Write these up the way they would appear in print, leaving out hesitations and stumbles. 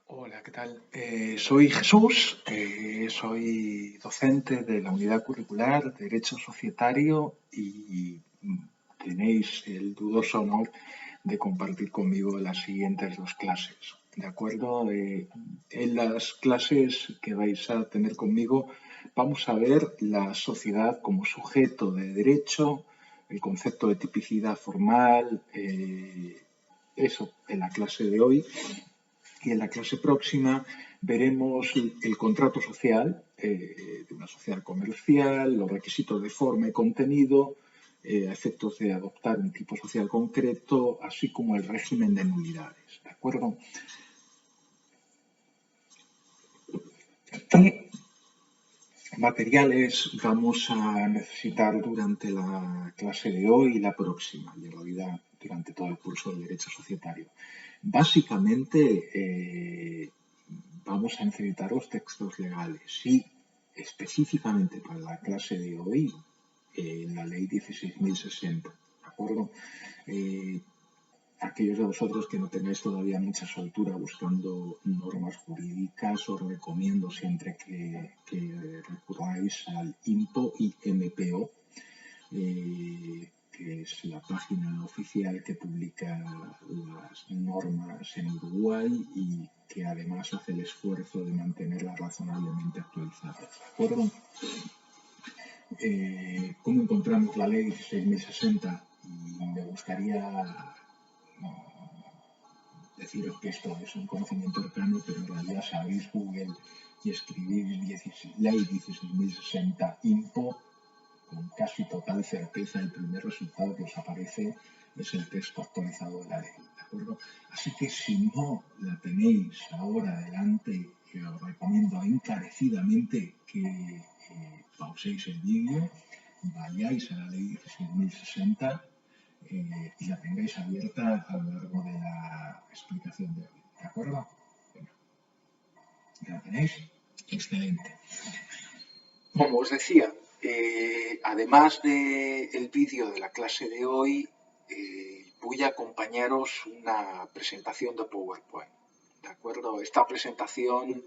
Hola, ¿qué tal? Soy Jesús, soy docente de la unidad curricular de Derecho Societario y tenéis el dudoso honor de compartir conmigo las siguientes dos clases. ¿De acuerdo? En las clases que vais a tener conmigo vamos a ver la sociedad como sujeto de derecho, el concepto de tipicidad formal, eso en la clase de hoy. Y en la clase próxima veremos el contrato social de una sociedad comercial, los requisitos de forma y contenido, a efectos de adoptar un tipo social concreto, así como el régimen de nulidades. ¿De acuerdo? ¿Qué materiales vamos a necesitar durante la clase de hoy y la próxima, y en realidad durante todo el curso de Derecho Societario? Básicamente, vamos a necesitar los textos legales y específicamente para la clase de hoy, la ley 16.060, ¿de acuerdo? Eh, Aquellos de vosotros que no tenéis todavía mucha soltura buscando normas jurídicas, os recomiendo siempre que recurráis al IMPO y MPO, que es la página oficial que publica las normas en Uruguay y que además hace el esfuerzo de mantenerlas razonablemente actualizadas. ¿De acuerdo? ¿Cómo encontramos la ley 16.060? Y me gustaría deciros que esto es un conocimiento cercano, pero en realidad si abrís Google y escribís ley 16.060 info, con casi total certeza el primer resultado que os aparece es el texto actualizado de la ley, ¿de acuerdo? Así que si no la tenéis ahora delante, os recomiendo encarecidamente que pauséis el vídeo, vayáis a la ley 16.060 y la tengáis abierta a lo largo de la explicación de hoy, ¿de acuerdo? Venga, ¿ya la tenéis? Excelente. Como os decía, además del vídeo de la clase de hoy, voy a acompañaros una presentación de PowerPoint. ¿De acuerdo? Esta presentación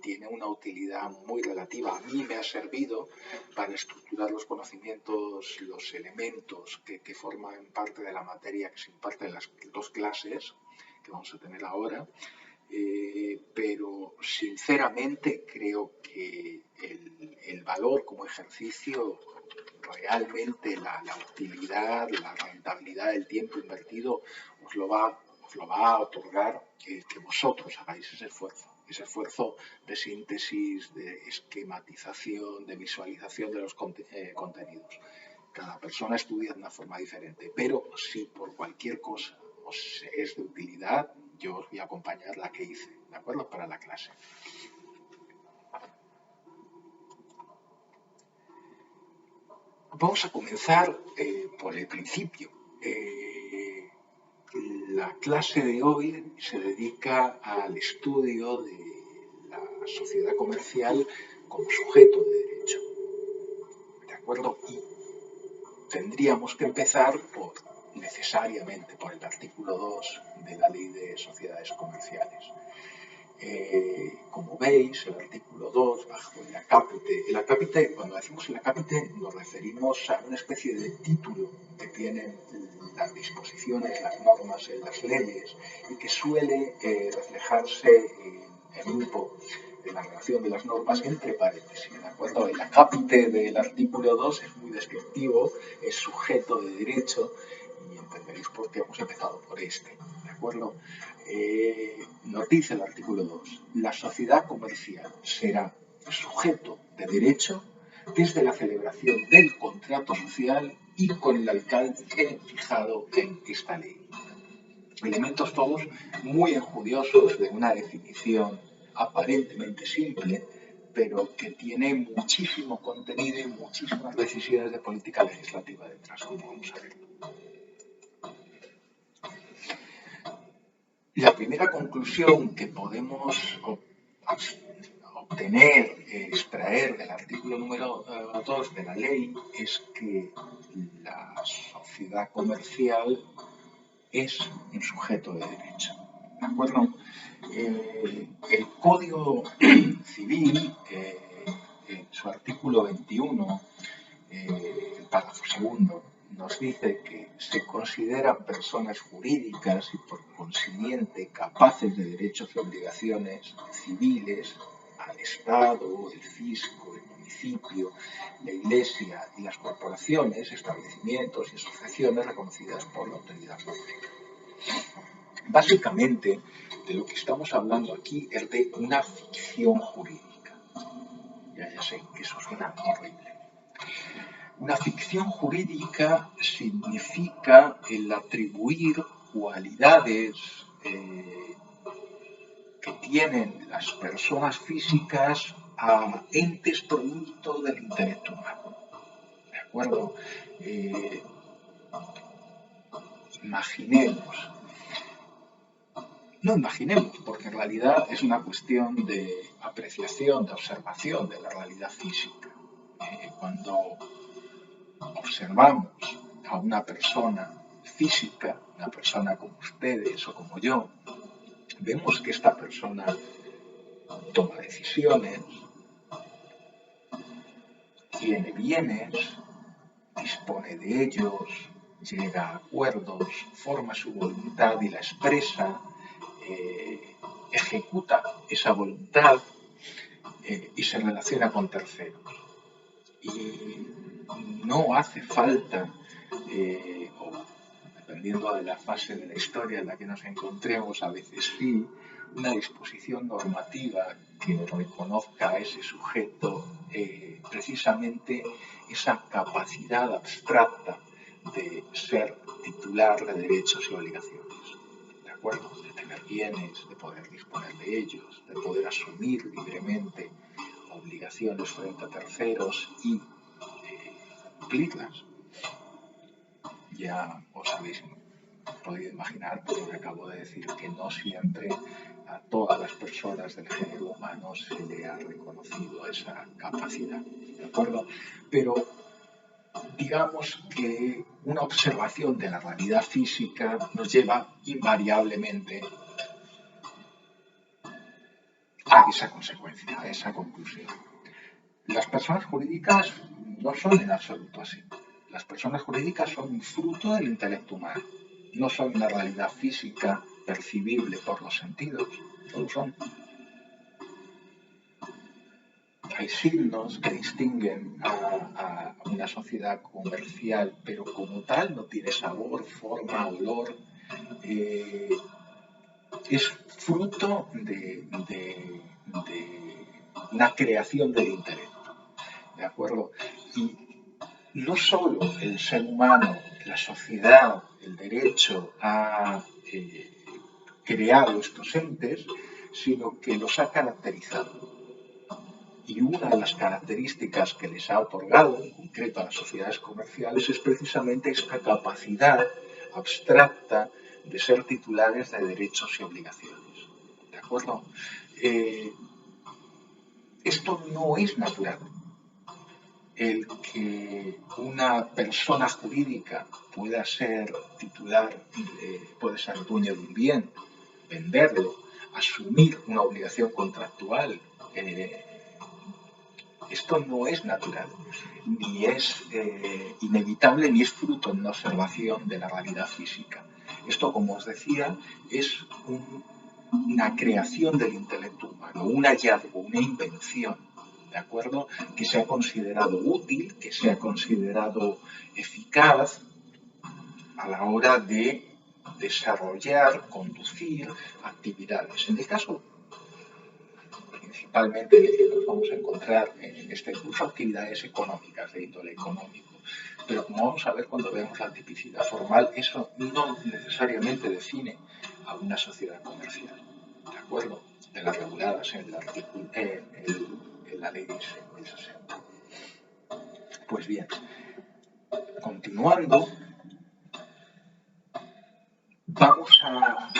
tiene una utilidad muy relativa. A mí me ha servido para estructurar los conocimientos, los elementos que forman parte de la materia que se imparte en las dos clases que vamos a tener ahora. Pero sinceramente creo que el valor como ejercicio, realmente la utilidad, la rentabilidad del tiempo invertido os lo va a otorgar que vosotros hagáis ese esfuerzo de síntesis, de esquematización, de visualización de los contenidos. Cada persona estudia de una forma diferente, pero si por cualquier cosa os es de utilidad, yo os voy a acompañar la que hice, ¿de acuerdo? Para la clase. Vamos a comenzar por el principio. La clase de hoy se dedica al estudio de la sociedad comercial como sujeto de derecho, ¿de acuerdo? Y tendríamos que empezar necesariamente por el artículo 2 de la Ley de Sociedades Comerciales. Como veis, el artículo 2, bajo el acápite, cuando decimos el acápite, nos referimos a una especie de título que tienen las disposiciones, las normas en las leyes y que suele reflejarse en IMPO, en la relación de las normas entre paréntesis, ¿de acuerdo? El acápite del artículo 2 es muy descriptivo, es sujeto de derecho y entenderéis por qué hemos empezado por este, ¿de acuerdo? Nos dice el artículo 2, la sociedad comercial será sujeto de derecho desde la celebración del contrato social y con el alcance fijado en esta ley. Elementos todos muy enjudiosos de una definición aparentemente simple, pero que tiene muchísimo contenido y muchísimas decisiones de política legislativa detrás, como vamos a ver. La primera conclusión que podemos obtener, extraer del artículo número 2 de la ley es que la sociedad comercial es un sujeto de derecho. ¿de acuerdo? El Código Civil, en su artículo 21, el párrafo segundo, nos dice que se consideran personas jurídicas y por consiguiente capaces de derechos y obligaciones civiles al Estado, el fisco, el municipio, la Iglesia y las corporaciones, establecimientos y asociaciones reconocidas por la autoridad pública. Básicamente, de lo que estamos hablando aquí es de una ficción jurídica. Ya sé que eso suena horrible. Una ficción jurídica significa el atribuir cualidades que tienen las personas físicas a entes producto del intelecto humano. ¿De acuerdo? No imaginemos, porque en realidad es una cuestión de apreciación, de observación de la realidad física. Cuando observamos a una persona física, una persona como ustedes o como yo, vemos que esta persona toma decisiones, tiene bienes, dispone de ellos, llega a acuerdos, forma su voluntad y la expresa, ejecuta esa voluntad y se relaciona con terceros. Y no hace falta, o dependiendo de la fase de la historia en la que nos encontremos, a veces sí, una disposición normativa que reconozca a ese sujeto precisamente esa capacidad abstracta de ser titular de derechos y obligaciones, ¿de acuerdo? De tener bienes, de poder disponer de ellos, de poder asumir libremente obligaciones frente a terceros y cumplirlas. Ya os habéis podido imaginar, por lo que acabo de decir, que no siempre a todas las personas del género humano se le ha reconocido esa capacidad, ¿de acuerdo? Pero digamos que una observación de la realidad física nos lleva invariablemente a esa consecuencia, a esa conclusión. Las personas jurídicas no son en absoluto así. Las personas jurídicas son un fruto del intelecto humano. No son una realidad física percibible por los sentidos. No lo son. Hay signos que distinguen a una sociedad comercial, pero como tal no tiene sabor, forma, olor. Es fruto de una creación del intelecto. ¿De acuerdo? Y no solo el ser humano, la sociedad, el derecho ha creado estos entes, sino que los ha caracterizado. Y una de las características que les ha otorgado, en concreto a las sociedades comerciales, es precisamente esta capacidad abstracta de ser titulares de derechos y obligaciones. ¿De acuerdo? Esto no es natural. El que una persona jurídica pueda ser titular, puede ser dueño de un bien, venderlo, asumir una obligación contractual, esto no es natural, ni es inevitable, ni es fruto de una observación de la realidad física. Esto, como os decía, es una creación del intelecto humano, un hallazgo, una invención, ¿de acuerdo? Que se ha considerado útil, que se ha considerado eficaz a la hora de desarrollar, conducir actividades. En el caso principalmente que nos vamos a encontrar en este curso, actividades económicas de índole económico. Pero como vamos a ver cuando veamos la tipicidad formal, eso no necesariamente define a una sociedad comercial, ¿de acuerdo? De las reguladas en la ley 1060. Pues bien, continuando, vamos a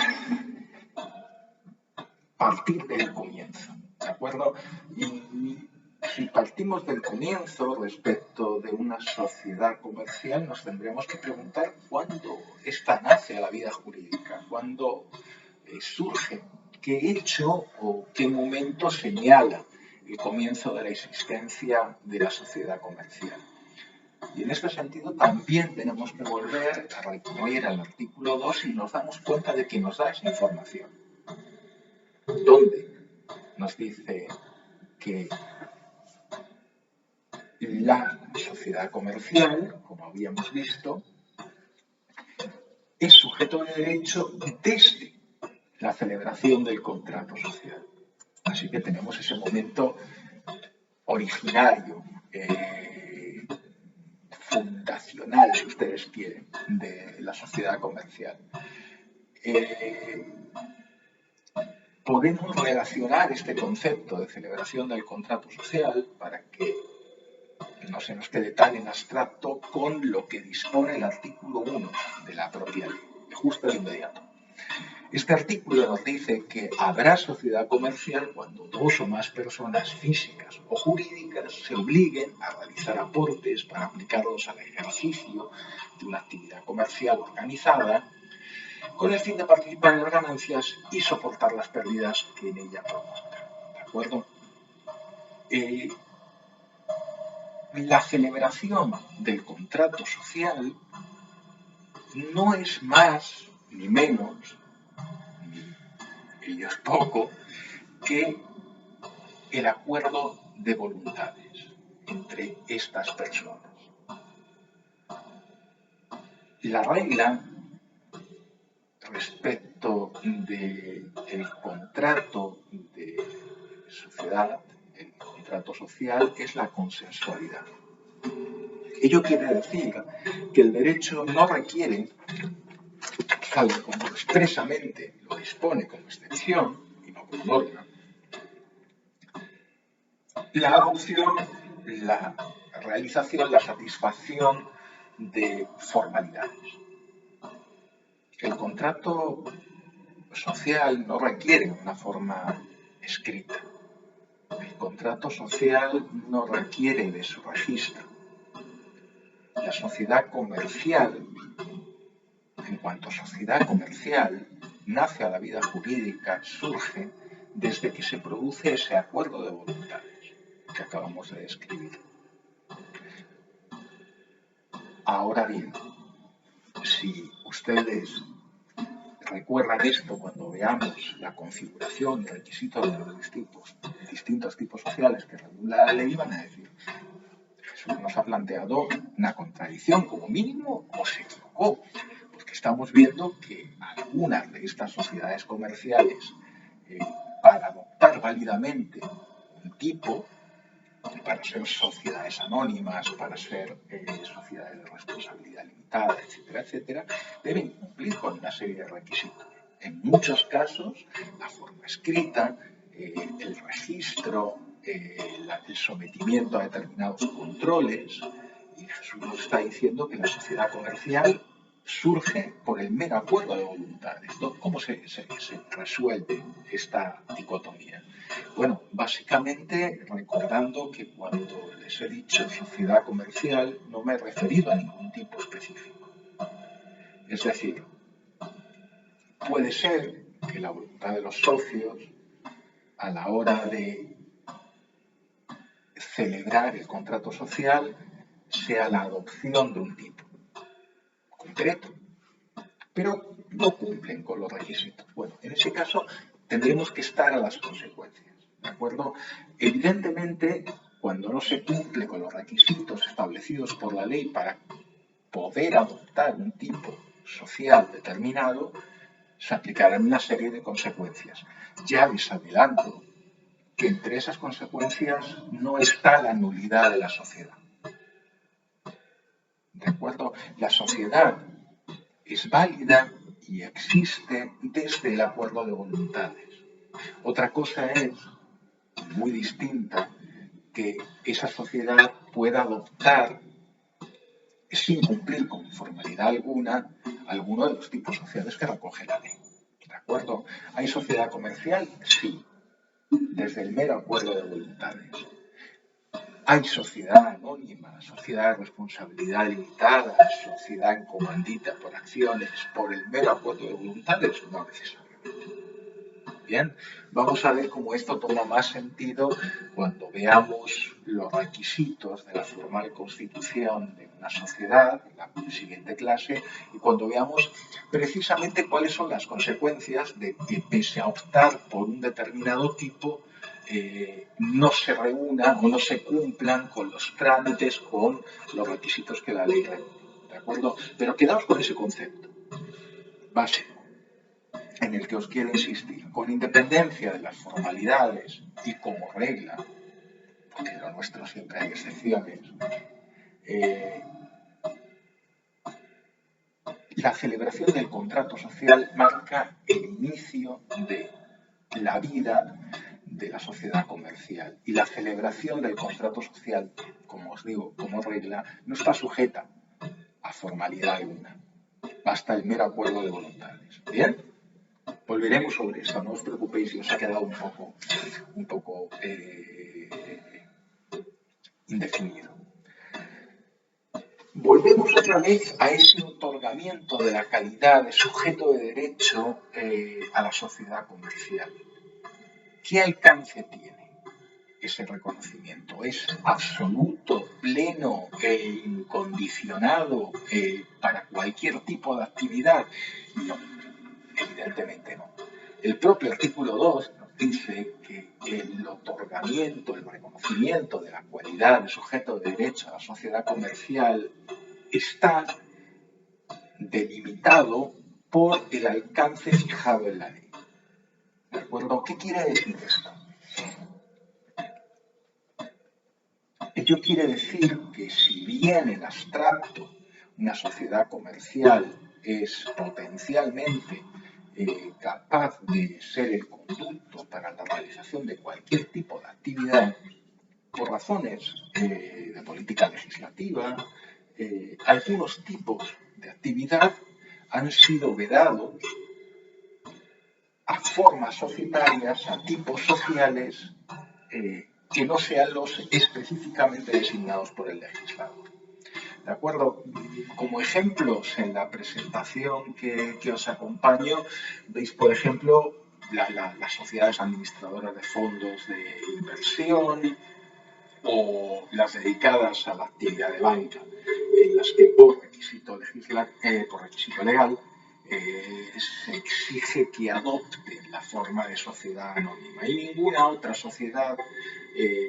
partir del comienzo, ¿de acuerdo? Y si partimos del comienzo respecto de una sociedad comercial, nos tendremos que preguntar cuándo esta nace a la vida jurídica, cuándo surge, qué hecho o qué momento señala el comienzo de la existencia de la sociedad comercial. Y en este sentido también tenemos que volver a recurrir al artículo 2 y nos damos cuenta de que nos da esa información. ¿Dónde? Nos dice que la sociedad comercial, como habíamos visto, es sujeto de derecho desde la celebración del contrato social. Así que tenemos ese momento originario, fundacional, si ustedes quieren, de la sociedad comercial. Podemos relacionar este concepto de celebración del contrato social para que no se nos quede tan en abstracto con lo que dispone el artículo 1 de la propia ley, justo de inmediato. Este artículo nos dice que habrá sociedad comercial cuando dos o más personas físicas o jurídicas se obliguen a realizar aportes para aplicarlos al ejercicio de una actividad comercial organizada con el fin de participar en las ganancias y soportar las pérdidas que en ella produzcan. ¿De acuerdo? La celebración del contrato social no es más ni menos, ni ello es poco, que el acuerdo de voluntades entre estas personas. La regla respecto del contrato de sociedad, el contrato social, es la consensualidad. Ello quiere decir que el derecho no requiere, tal como expresamente lo dispone como excepción y no como norma, la adopción, la realización, la satisfacción de formalidades. El contrato social no requiere una forma escrita. El contrato social no requiere de su registro. La sociedad comercial, en cuanto a sociedad comercial, nace a la vida jurídica, surge desde que se produce ese acuerdo de voluntades que acabamos de describir. Ahora bien, si ustedes recuerdan esto cuando veamos la configuración y requisitos de los distintos tipos sociales que regula la ley, van a decir: Jesús nos ha planteado una contradicción como mínimo, o se equivocó, porque estamos viendo que algunas de estas sociedades comerciales, para adoptar válidamente un tipo, para ser sociedades anónimas, para ser sociedades de responsabilidad limitada, etcétera, etcétera, deben cumplir con una serie de requisitos. En muchos casos, la forma escrita, el registro, el sometimiento a determinados controles, y Jesús nos está diciendo que la sociedad comercial surge por el mero acuerdo de voluntades. ¿Cómo se resuelve esta dicotomía? Bueno, básicamente recordando que cuando les he dicho sociedad comercial no me he referido a ningún tipo específico. Es decir, puede ser que la voluntad de los socios a la hora de celebrar el contrato social sea la adopción de un tipo concreto, pero no cumplen con los requisitos. Bueno, en ese caso tendremos que estar a las consecuencias, ¿de acuerdo? Evidentemente, cuando no se cumple con los requisitos establecidos por la ley para poder adoptar un tipo social determinado, se aplicarán una serie de consecuencias. Ya les adelanto que entre esas consecuencias no está la nulidad de la sociedad. ¿De acuerdo? La sociedad es válida y existe desde el acuerdo de voluntades. Otra cosa es, muy distinta, que esa sociedad pueda adoptar, sin cumplir con formalidad alguna, alguno de los tipos sociales que recoge la ley. ¿De acuerdo? ¿Hay sociedad comercial? Sí, desde el mero acuerdo de voluntades. Hay sociedad anónima, sociedad de responsabilidad limitada, sociedad en comandita por acciones, por el mero acuerdo de voluntades, no necesariamente. Bien, vamos a ver cómo esto toma más sentido cuando veamos los requisitos de la formal constitución de una sociedad, en la siguiente clase, y cuando veamos precisamente cuáles son las consecuencias de que, pese a optar por un determinado tipo, no se reúnan o no se cumplan con los trámites, con los requisitos que la ley reúne. ¿De acuerdo? Pero quedaos con ese concepto básico en el que os quiero insistir, con independencia de las formalidades y como regla, porque en lo nuestro siempre hay excepciones, eh, la celebración del contrato social marca el inicio de la vida de la sociedad comercial. Y la celebración del contrato social, como os digo, como regla, no está sujeta a formalidad alguna. Basta el mero acuerdo de voluntades. ¿Bien? Volveremos sobre esto, no os preocupéis si os ha quedado un poco indefinido. Volvemos otra vez a ese otorgamiento de la calidad de sujeto de derecho a la sociedad comercial. ¿Qué alcance tiene ese reconocimiento? ¿Es absoluto, pleno e incondicionado para cualquier tipo de actividad? No, evidentemente no. El propio artículo 2 nos dice que el otorgamiento, el reconocimiento de la cualidad de sujeto de derecho a la sociedad comercial está delimitado por el alcance fijado en la ley. ¿De acuerdo? ¿Qué quiere decir esto? Ello quiere decir que si bien en abstracto una sociedad comercial es potencialmente capaz de ser el conducto para la realización de cualquier tipo de actividad, por razones de política legislativa, algunos tipos de actividad han sido vedados a formas societarias, a tipos sociales que no sean los específicamente designados por el legislador. ¿De acuerdo? Como ejemplos en la presentación que os acompaño, veis, por ejemplo, las sociedades administradoras de fondos de inversión o las dedicadas a la actividad de banca, en las que por requisito legal se exige que adopten la forma de sociedad anónima y ninguna otra sociedad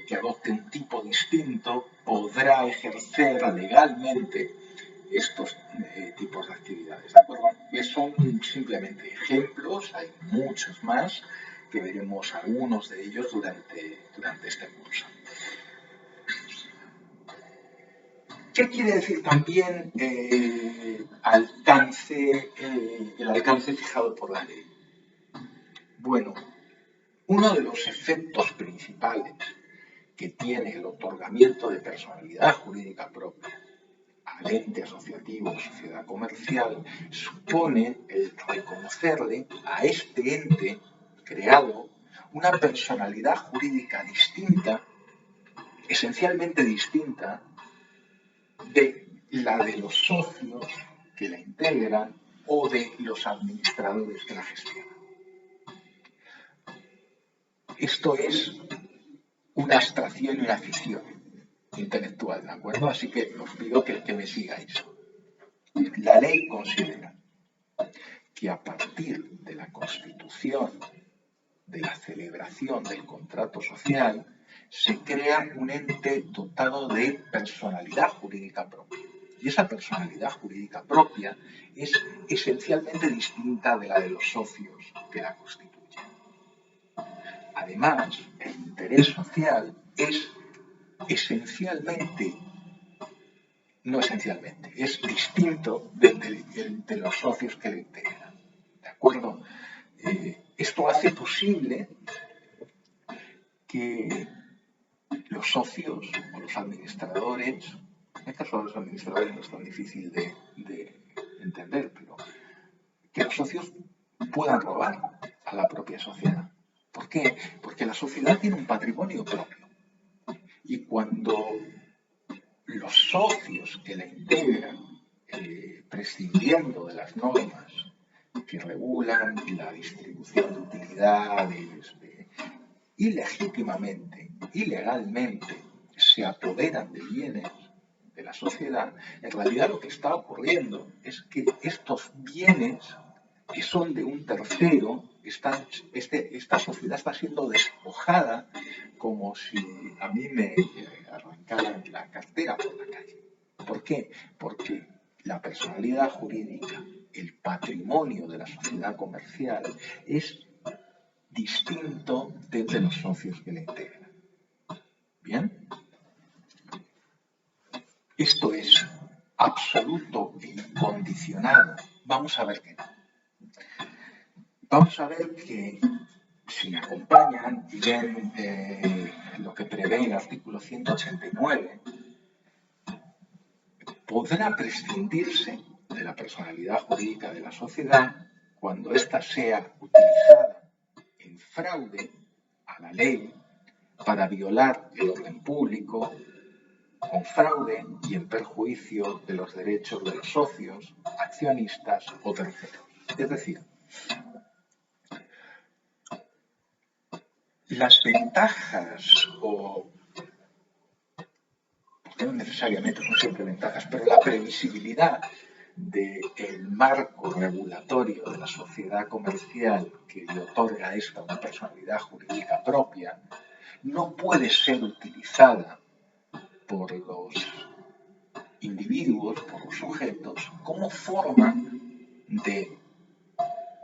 que adopte un tipo distinto podrá ejercer legalmente estos tipos de actividades. ¿De acuerdo? Son simplemente ejemplos, hay muchos más que veremos algunos de ellos durante este curso. ¿Qué quiere decir también el alcance fijado por la ley? Bueno, uno de los efectos principales que tiene el otorgamiento de personalidad jurídica propia al ente asociativo o sociedad comercial supone el reconocerle a este ente creado una personalidad jurídica distinta, esencialmente distinta, de la de los socios que la integran o de los administradores que la gestionan. Esto es una abstracción y una ficción intelectual, ¿de acuerdo? Así que os pido que me sigáis. La ley considera que a partir de la constitución, de la celebración del contrato social, se crea un ente dotado de personalidad jurídica propia. Y esa personalidad jurídica propia es esencialmente distinta de la de los socios que la constituyen. Además, el interés social es es distinto de los socios que le integran. ¿De acuerdo? Esto hace posible que los socios o los administradores, en el caso de los administradores no es tan difícil de entender, pero que los socios puedan robar a la propia sociedad. ¿Por qué? Porque la sociedad tiene un patrimonio propio. Y cuando los socios que la integran, prescindiendo de las normas, que regulan la distribución de utilidades, ilegítimamente, ilegalmente, se apoderan de bienes de la sociedad, en realidad lo que está ocurriendo es que estos bienes que son de un tercero, esta sociedad está siendo despojada como si a mí me arrancaran la cartera por la calle. ¿Por qué? Porque la personalidad jurídica, el patrimonio de la sociedad comercial, es distinto de los socios que la integran. ¿Bien? Esto es absoluto e incondicionado. Vamos a ver que no. Vamos a ver que si me acompañan y ven lo que prevé el artículo 189, podrá prescindirse de la personalidad jurídica de la sociedad cuando ésta sea utilizada en fraude a la ley para violar el orden público, con fraude y en perjuicio de los derechos de los socios, accionistas o terceros. Es decir, las ventajas no necesariamente son siempre ventajas, pero la previsibilidad del marco regulatorio de la sociedad comercial que le otorga a esta una personalidad jurídica propia no puede ser utilizada por los individuos, por los sujetos, como forma de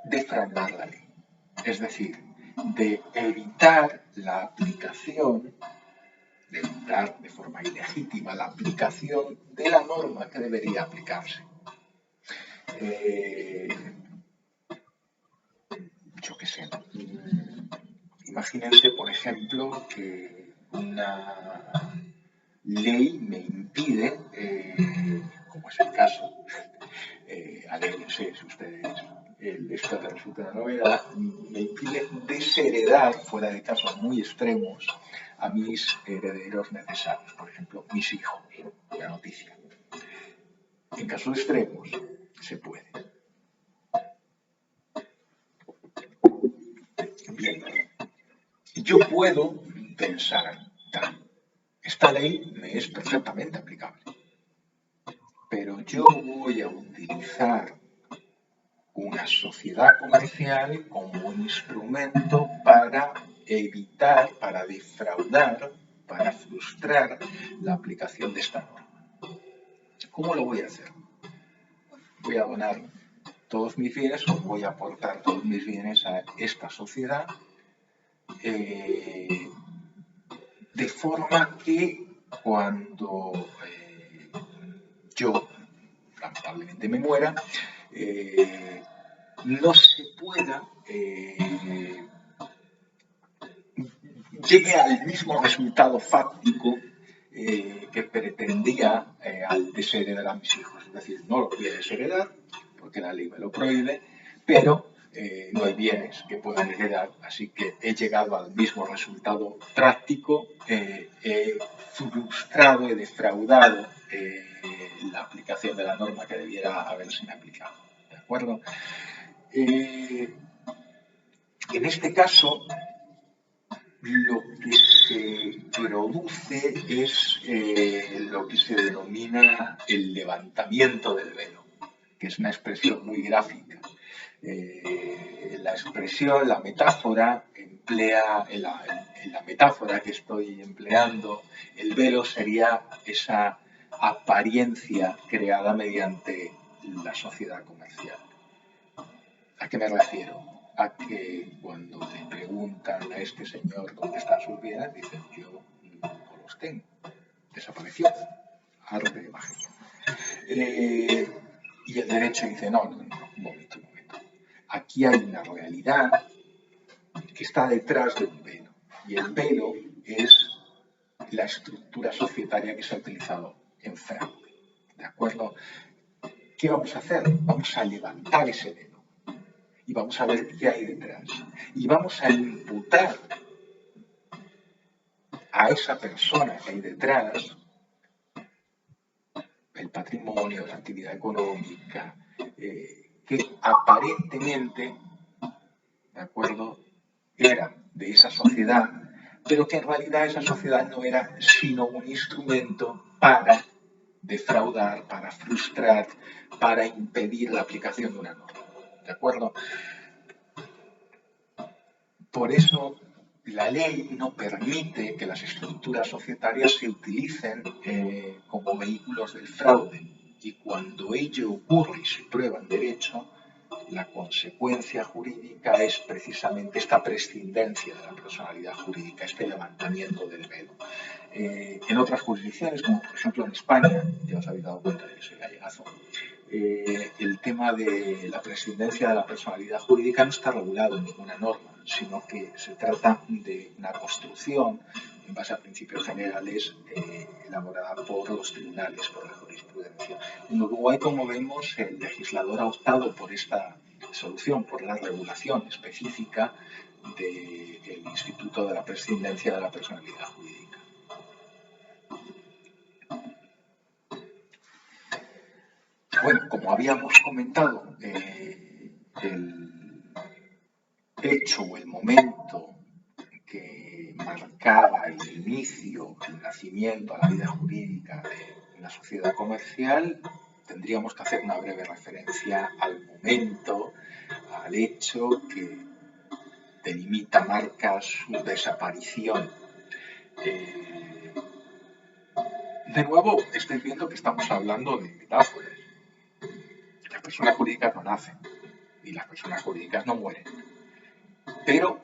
defraudar la ley. Es decir, de evitar la aplicación, de evitar de forma ilegítima la aplicación de la norma que debería aplicarse. Yo qué sé. Imagínense, por ejemplo, que una ley me impide, como es el caso, aléjense si ustedes esto les resulta una novedad, me impide desheredar, fuera de casos muy extremos, a mis herederos necesarios, por ejemplo, mis hijos. La noticia. En casos extremos, se puede. Bien, yo puedo pensar, esta ley me es perfectamente aplicable, pero yo voy a utilizar una sociedad comercial como un instrumento para evitar, para defraudar, para frustrar la aplicación de esta norma. ¿Cómo lo voy a hacer? Voy a donar todos mis bienes o voy a aportar todos mis bienes a esta sociedad de forma que cuando yo lamentablemente me muera, no se pueda llegue al mismo resultado fáctico que pretendía al desheredar a mis hijos. Es decir, no lo voy a desheredar porque la ley me lo prohíbe, pero no hay bienes que puedan heredar, así que he llegado al mismo resultado práctico, he frustrado, he defraudado la aplicación de la norma que debiera haberse aplicado. ¿De acuerdo? En este caso, lo que se produce es lo que se denomina el levantamiento del velo, que es una expresión muy gráfica. La expresión, la metáfora, emplea, en la metáfora que estoy empleando, el velo sería esa apariencia creada mediante la sociedad comercial. ¿A qué me refiero? A que cuando le preguntan a este señor dónde están sus bienes, dicen, yo no los tengo, desapareció, arte de magia. Y el derecho dice, no, un momento. Aquí hay una realidad que está detrás de un velo, y el velo es la estructura societaria que se ha utilizado en fraude. ¿De acuerdo? ¿Qué vamos a hacer? Vamos a levantar ese velo y vamos a ver qué hay detrás. Y vamos a imputar a esa persona que hay detrás el patrimonio, la actividad económica, que aparentemente, ¿de acuerdo?, era de esa sociedad, pero que en realidad esa sociedad no era sino un instrumento para defraudar, para frustrar, para impedir la aplicación de una norma. ¿De acuerdo? Por eso la ley no permite que las estructuras societarias se utilicen como vehículos del fraude. Y cuando ello ocurre y se prueba en derecho, la consecuencia jurídica es precisamente esta prescindencia de la personalidad jurídica, este levantamiento del velo. En otras jurisdicciones, como por ejemplo en España, ya os habéis dado cuenta de que soy gallegazo, el tema de la prescindencia de la personalidad jurídica no está regulado en ninguna norma, sino que se trata de una construcción en base a principios generales elaborada por los tribunales, por la jurisprudencia. En Uruguay, como vemos, el legislador ha optado por esta solución, por la regulación específica del Instituto de la Prescindencia de la Personalidad Jurídica. Bueno, como habíamos comentado, el hecho o el momento que marcaba el inicio, el nacimiento a la vida jurídica de la sociedad comercial, tendríamos que hacer una breve referencia al momento, al hecho que delimita, marca su desaparición. De nuevo, estáis viendo que estamos hablando de metáforas. Las personas jurídicas no nacen y las personas jurídicas no mueren. Pero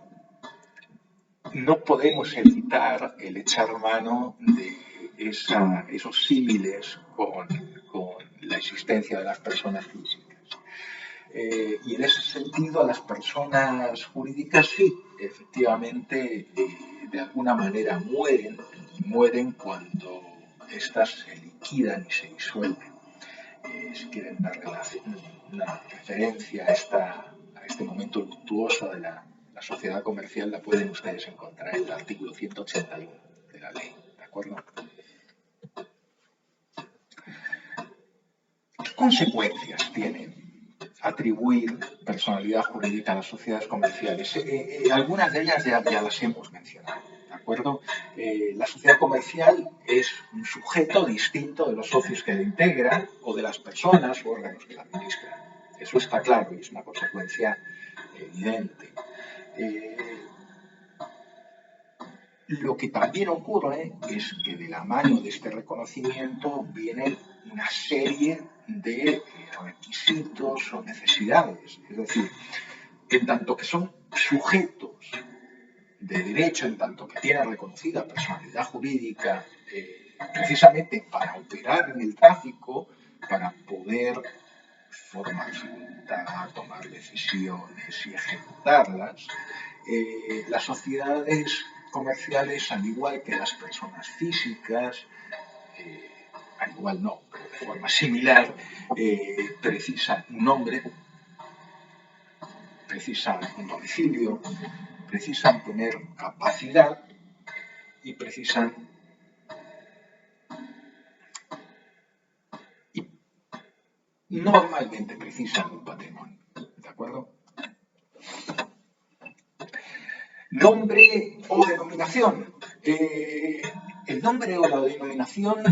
no podemos evitar el echar mano de esos símiles con la existencia de las personas físicas. Y en ese sentido, a las personas jurídicas sí, efectivamente, de alguna manera mueren cuando éstas se liquidan y se disuelven. Si quieren una referencia a este momento luctuoso de la sociedad comercial, la pueden ustedes encontrar en el artículo 181 de la ley, ¿de acuerdo? ¿Qué consecuencias tiene atribuir personalidad jurídica a las sociedades comerciales? Algunas de ellas ya las hemos mencionado, ¿de acuerdo? La sociedad comercial es un sujeto distinto de los socios que la integran o de las personas o órganos que la administran. Eso está claro y es una consecuencia evidente. Lo que también ocurre es que de la mano de este reconocimiento vienen una serie de requisitos o necesidades. Es decir, en tanto que son sujetos de derecho, en tanto que tienen reconocida personalidad jurídica, precisamente para operar en el tráfico, para poder formar su voluntad, tomar decisiones y ejecutarlas, las sociedades comerciales, al igual que las personas físicas, al igual no, pero de forma similar, precisan un nombre, precisan un domicilio, precisan tener capacidad y normalmente precisan un patrimonio, ¿de acuerdo? Nombre o denominación. El nombre o la denominación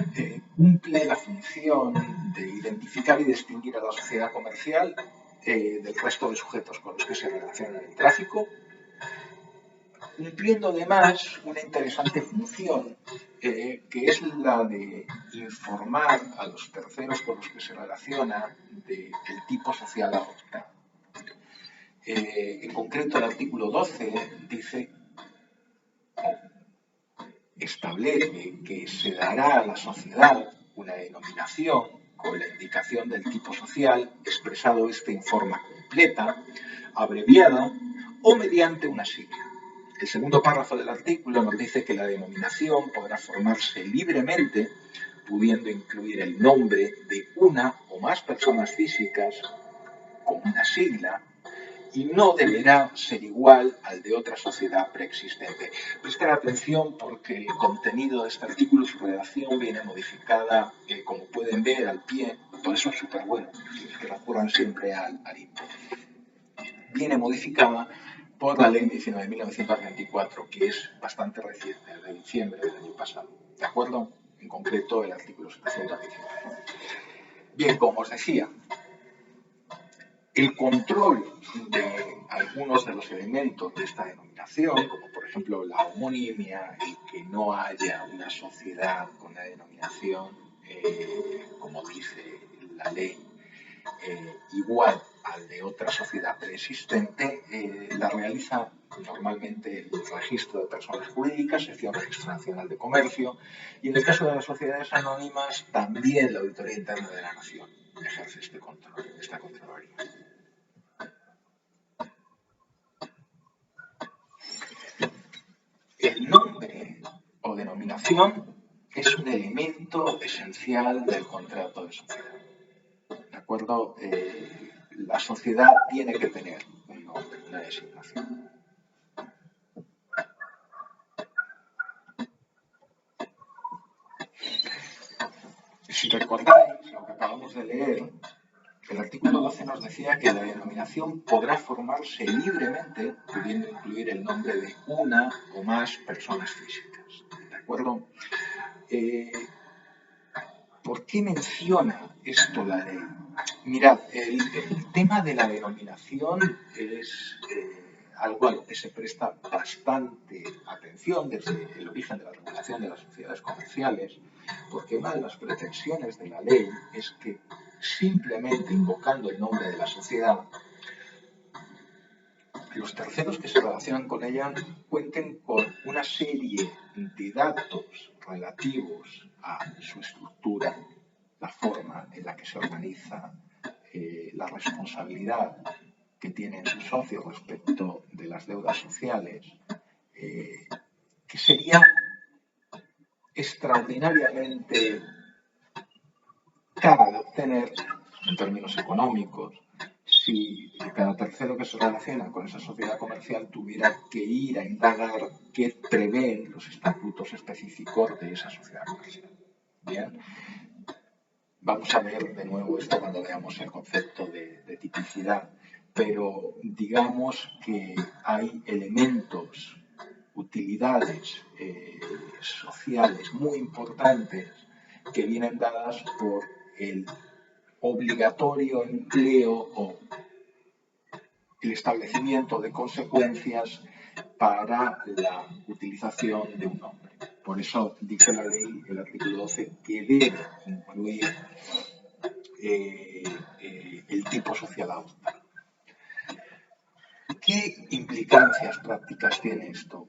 cumple la función de identificar y distinguir a la sociedad comercial del resto de sujetos con los que se relaciona en el tráfico, cumpliendo además una interesante función que es la de informar a los terceros con los que se relaciona del tipo social adoptado. En concreto, el artículo 12 dice, establece que se dará a la sociedad una denominación con la indicación del tipo social, expresado en forma completa, abreviada o mediante una sigla. El segundo párrafo del artículo nos dice que la denominación podrá formarse libremente, pudiendo incluir el nombre de una o más personas físicas con una sigla, y no deberá ser igual al de otra sociedad preexistente. Presten atención porque el contenido de este artículo, su redacción, viene modificada, como pueden ver al pie, Por eso es súper bueno que recurran siempre al INPO. Viene modificada por la Ley 19 de 1924, que es bastante reciente, de diciembre del año pasado. ¿De acuerdo? En concreto, el artículo 719. Bien, como os decía, el control de algunos de los elementos de esta denominación, como por ejemplo la homonimia, el que no haya una sociedad con la denominación, como dice la ley, igual al de otra sociedad preexistente, la realiza normalmente el Registro de Personas Jurídicas, sección Registro Nacional de Comercio, y en el caso de las sociedades anónimas, también la Auditoría Interna de la Nación ejerce este control, esta Contraloría. El nombre o denominación es un elemento esencial del contrato de sociedad. ¿De acuerdo? La sociedad tiene que tener un nombre, una designación. Si recordáis lo que acabamos de leer, el artículo 12 nos decía que la denominación podrá formarse libremente, pudiendo incluir el nombre de una o más personas físicas. ¿De acuerdo? ¿Por qué menciona esto la ley? Mirad, el tema de la denominación es algo a lo que se presta bastante atención desde el origen de la regulación de las sociedades comerciales, porque una de las pretensiones de la ley es que simplemente invocando el nombre de la sociedad, los terceros que se relacionan con ella cuenten con una serie de datos relativos a su estructura, la forma en la que se organiza, la responsabilidad que tienen sus socios respecto de las deudas sociales, que sería extraordinariamente cara de obtener en términos económicos si cada tercero que se relaciona con esa sociedad comercial tuviera que ir a indagar qué prevén los estatutos específicos de esa sociedad comercial. Bien, vamos a ver de nuevo esto cuando veamos el concepto de tipicidad, pero digamos que hay elementos, utilidades sociales muy importantes que vienen dadas por el obligatorio empleo o el establecimiento de consecuencias para la utilización de un nombre. Por eso dice la ley, el artículo 12, que debe incluir el tipo social adoptado. ¿Qué implicancias prácticas tiene esto?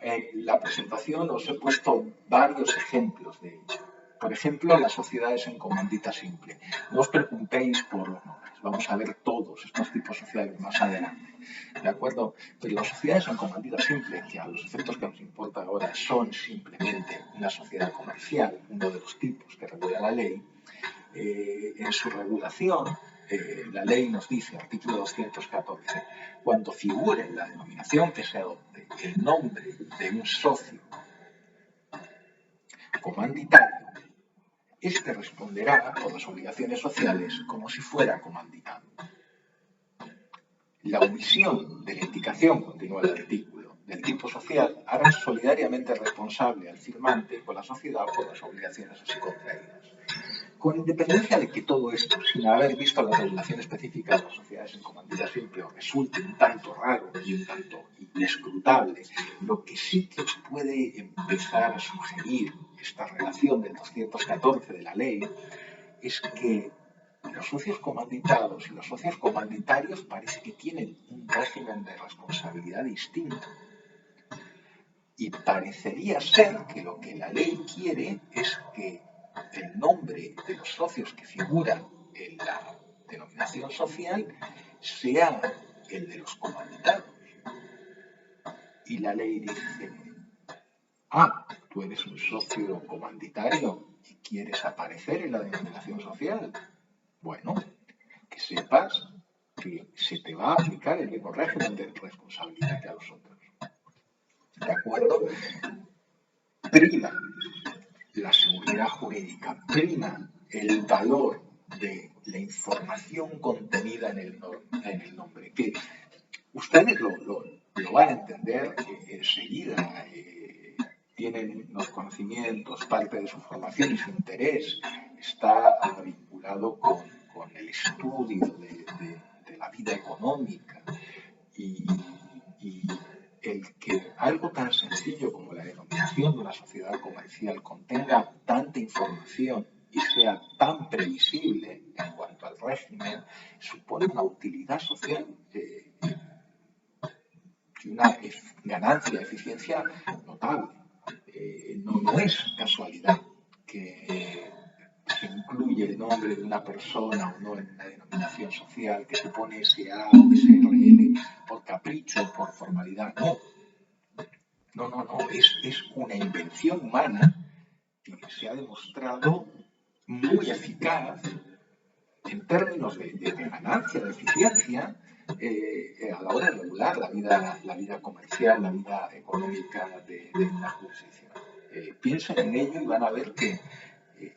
En la presentación os he puesto varios ejemplos de ello. Por ejemplo, las sociedades en comandita simple. No os preocupéis por los nombres. Vamos a ver todos estos tipos sociales más adelante. ¿De acuerdo? Pero las sociedades en comandita simple, que a los efectos que nos importa ahora son simplemente una sociedad comercial, uno de los tipos que regula la ley, en su regulación, la ley nos dice, artículo 214, cuando figure en la denominación que se adopte el nombre de un socio comanditario, este responderá por las obligaciones sociales como si fuera comanditado. La omisión de la indicación, continúa el artículo, del tipo social hará solidariamente responsable al firmante con la sociedad por las obligaciones así contraídas. Con independencia de que todo esto, sin haber visto la regulación específica de las sociedades en comandita simple, os resulte un tanto raro y un tanto inescrutable, lo que sí que os puede empezar a sugerir esta relación del 214 de la ley es que los socios comanditados y los socios comanditarios parece que tienen un régimen de responsabilidad distinto. Y parecería ser que lo que la ley quiere es que el nombre de los socios que figuran en la denominación social sea el de los comanditados. Y la ley dice, tú eres un socio comanditario y quieres aparecer en la denominación social. Bueno, que sepas que se te va a aplicar el mismo régimen de responsabilidad que a los otros. ¿De acuerdo? Prima la seguridad jurídica, prima el valor de la información contenida en el nombre, que ustedes lo van a entender enseguida, tienen los conocimientos, parte de su formación y su interés está vinculado con el estudio de la vida económica y, y el que algo tan sencillo como la denominación de una sociedad comercial contenga tanta información y sea tan previsible en cuanto al régimen, supone una utilidad social y una ganancia de eficiencia notable. No es casualidad que se incluye el nombre de una persona o no en una denominación social, que se pone SA o SRL por capricho, por formalidad. No. Es una invención humana que se ha demostrado muy eficaz en términos de ganancia, de eficiencia, a la hora de regular la vida comercial, la vida económica de una jurisdicción. Piensen en ello y van a ver que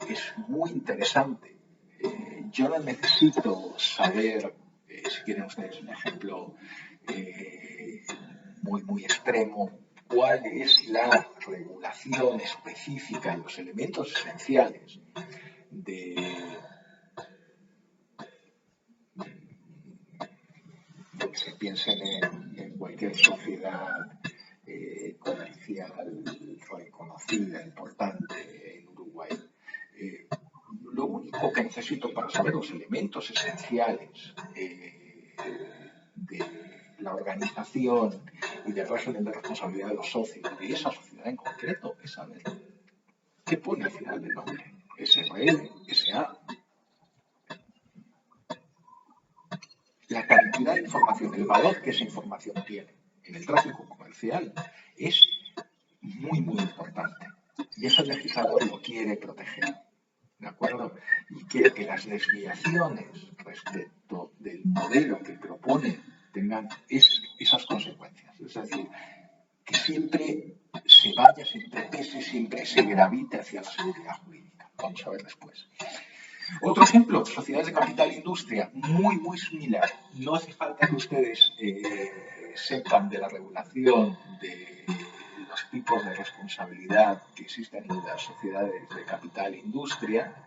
es muy interesante. Yo no necesito saber, si quieren ustedes un ejemplo muy extremo, cuál es la regulación específica y los elementos esenciales de que se piensen en cualquier sociedad comercial reconocida, importante en Uruguay. Lo único que necesito para saber los elementos esenciales de la organización y del régimen de responsabilidad de los socios de esa sociedad en concreto es saber qué pone al final del nombre. SRL, SA. La cantidad de información, el valor que esa información tiene en el tráfico comercial es muy importante. Y eso el legislador lo quiere proteger. ¿De acuerdo? Y quiere que las desviaciones respecto del modelo que propone tengan esas consecuencias. Es decir, que siempre se vaya, siempre pese, siempre se gravite hacia la seguridad jurídica. Vamos a ver después. Otro ejemplo, sociedades de capital e industria, muy similar. No hace falta que ustedes sepan de la regulación de los tipos de responsabilidad que existen en las sociedades de capital e industria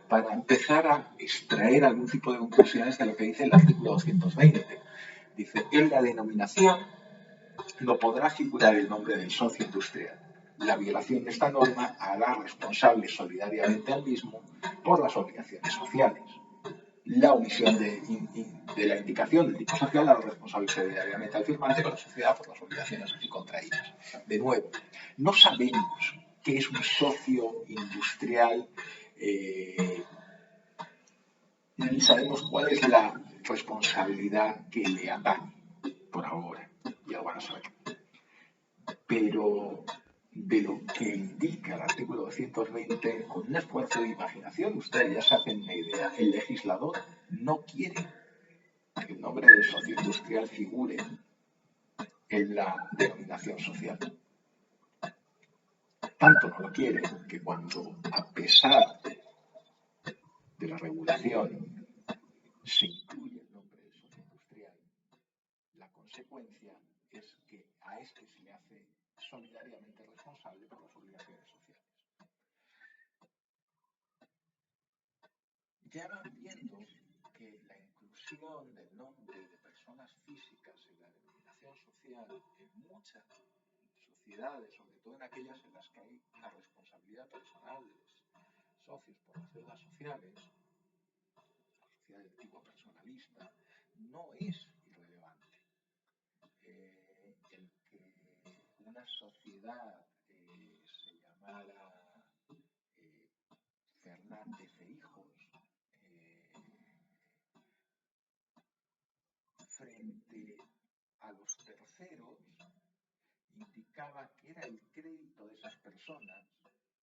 para empezar a extraer algún tipo de conclusiones de lo que dice el artículo 220. Dice, en la denominación no podrá figurar el nombre del socio industrial. La violación de esta norma hará responsable solidariamente al mismo por las obligaciones sociales. La omisión de la indicación del tipo social hará responsable solidariamente al firmante con la sociedad por las obligaciones así contraídas. De nuevo, no sabemos qué es un socio industrial ni sabemos cuál es la responsabilidad que le atañe por ahora. Ya lo van a saber. Pero de lo que indica el artículo 220, con un esfuerzo de imaginación, ustedes ya se hacen una idea. El legislador no quiere que el nombre del socio industrial figure en la denominación social. Tanto no lo quiere que cuando, a pesar de la regulación, se incluye el nombre del socio industrial, la consecuencia es que a este se le hace solidariamente responsable por las obligaciones sociales. Ya van viendo que la inclusión del nombre de personas físicas en la denominación social en muchas sociedades, sobre todo en aquellas en las que hay una responsabilidad personal de los socios por las deudas sociales, la sociedad del tipo personalista, no es irrelevante. El que una sociedad se llamara Fernández e Hijos frente a los terceros indicaba que era el crédito de esas personas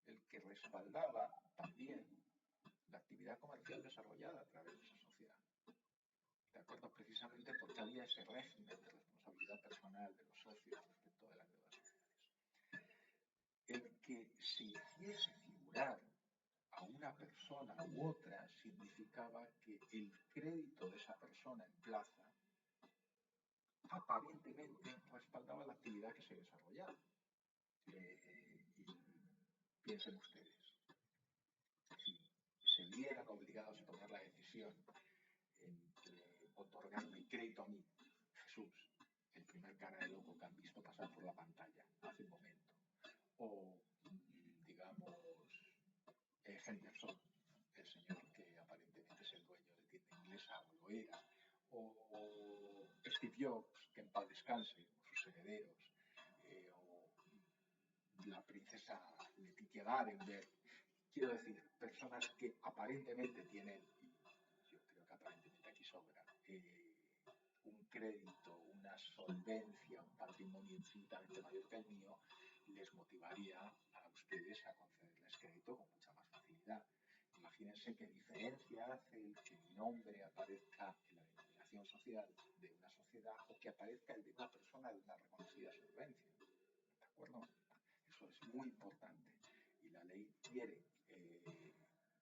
el que respaldaba también la actividad comercial desarrollada a través de esa sociedad. De acuerdo, precisamente porque había ese régimen de responsabilidad personal de los socios respecto de las deudas sociales. El que se hiciese figurar a una una persona u otra significaba que el crédito de esa persona en plaza aparentemente respaldaba la actividad que se desarrollaba. Y piensen ustedes, si se vieran obligados a tomar la decisión entre otorgarme crédito a mí, Jesús, el primer cara de loco que han visto pasar por la pantalla hace un momento, o digamos Henderson, el señor que aparentemente es el dueño de tienda inglesa o lo era, o Steve Jobs, que en paz descanse, o sus herederos, o la princesa Leticia Darenberg. Quiero decir, personas que aparentemente tienen, y yo creo que aparentemente aquí sobra, un crédito, una solvencia, un patrimonio infinitamente mayor que el mío, les motivaría a ustedes a concederles crédito con mucha más facilidad. Imagínense qué diferencia hace el que mi nombre aparezca en la denominación social de una sociedad o que aparezca el de una persona de una reconocida solvencia. ¿De acuerdo? Eso es muy importante. Y la ley quiere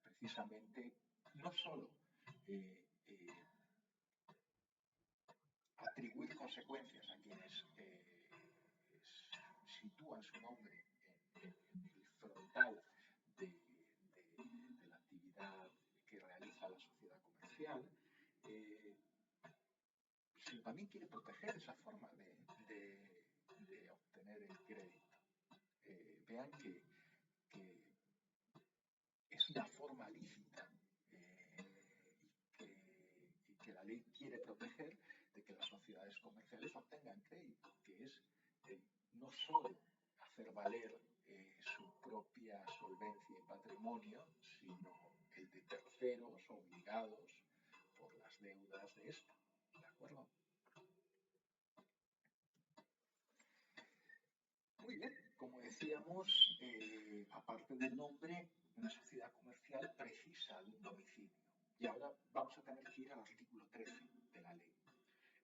precisamente no solo atribuir consecuencias a quienes sitúan su nombre en el frontal de la actividad que realiza la sociedad comercial, sino también quiere proteger esa forma de obtener el crédito. Vean que es una forma lícita y que la ley quiere proteger de que las sociedades comerciales obtengan crédito, que es no solo hacer valer su propia solvencia y patrimonio, sino el de terceros obligados por las deudas de esta. ¿De acuerdo? Muy bien, como decíamos, aparte del nombre, una sociedad comercial precisa de un domicilio. Y ahora vamos a tener que ir al artículo 13 de la ley.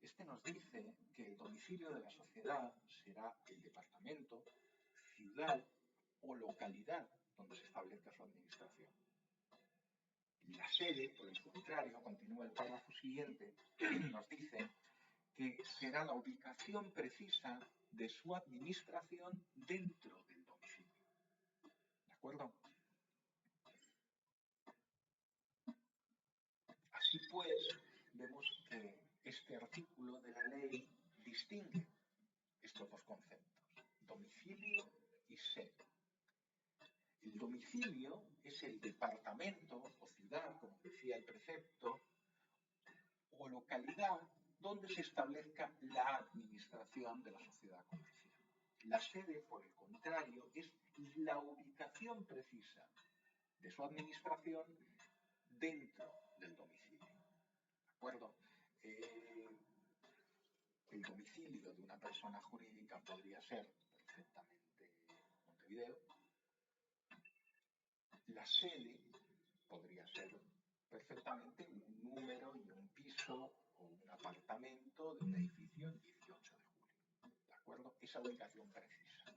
Este nos dice que el domicilio de la sociedad será el departamento, ciudad o localidad donde se establezca su administración. La sede, por el contrario, continúa el párrafo siguiente, nos dice que será la ubicación precisa de su administración dentro del domicilio. ¿De acuerdo? Así pues, vemos que este artículo de la ley distingue estos dos conceptos, domicilio y sede. El domicilio es el departamento o ciudad, como decía el precepto, o localidad donde se establezca la administración de la sociedad comercial. La sede, por el contrario, es la ubicación precisa de su administración dentro del domicilio. ¿De acuerdo? El domicilio de una persona jurídica podría ser perfectamente Montevideo. La sede podría ser perfectamente un número y un piso o un apartamento de un edificio en 18 de julio. ¿De acuerdo? Esa ubicación precisa.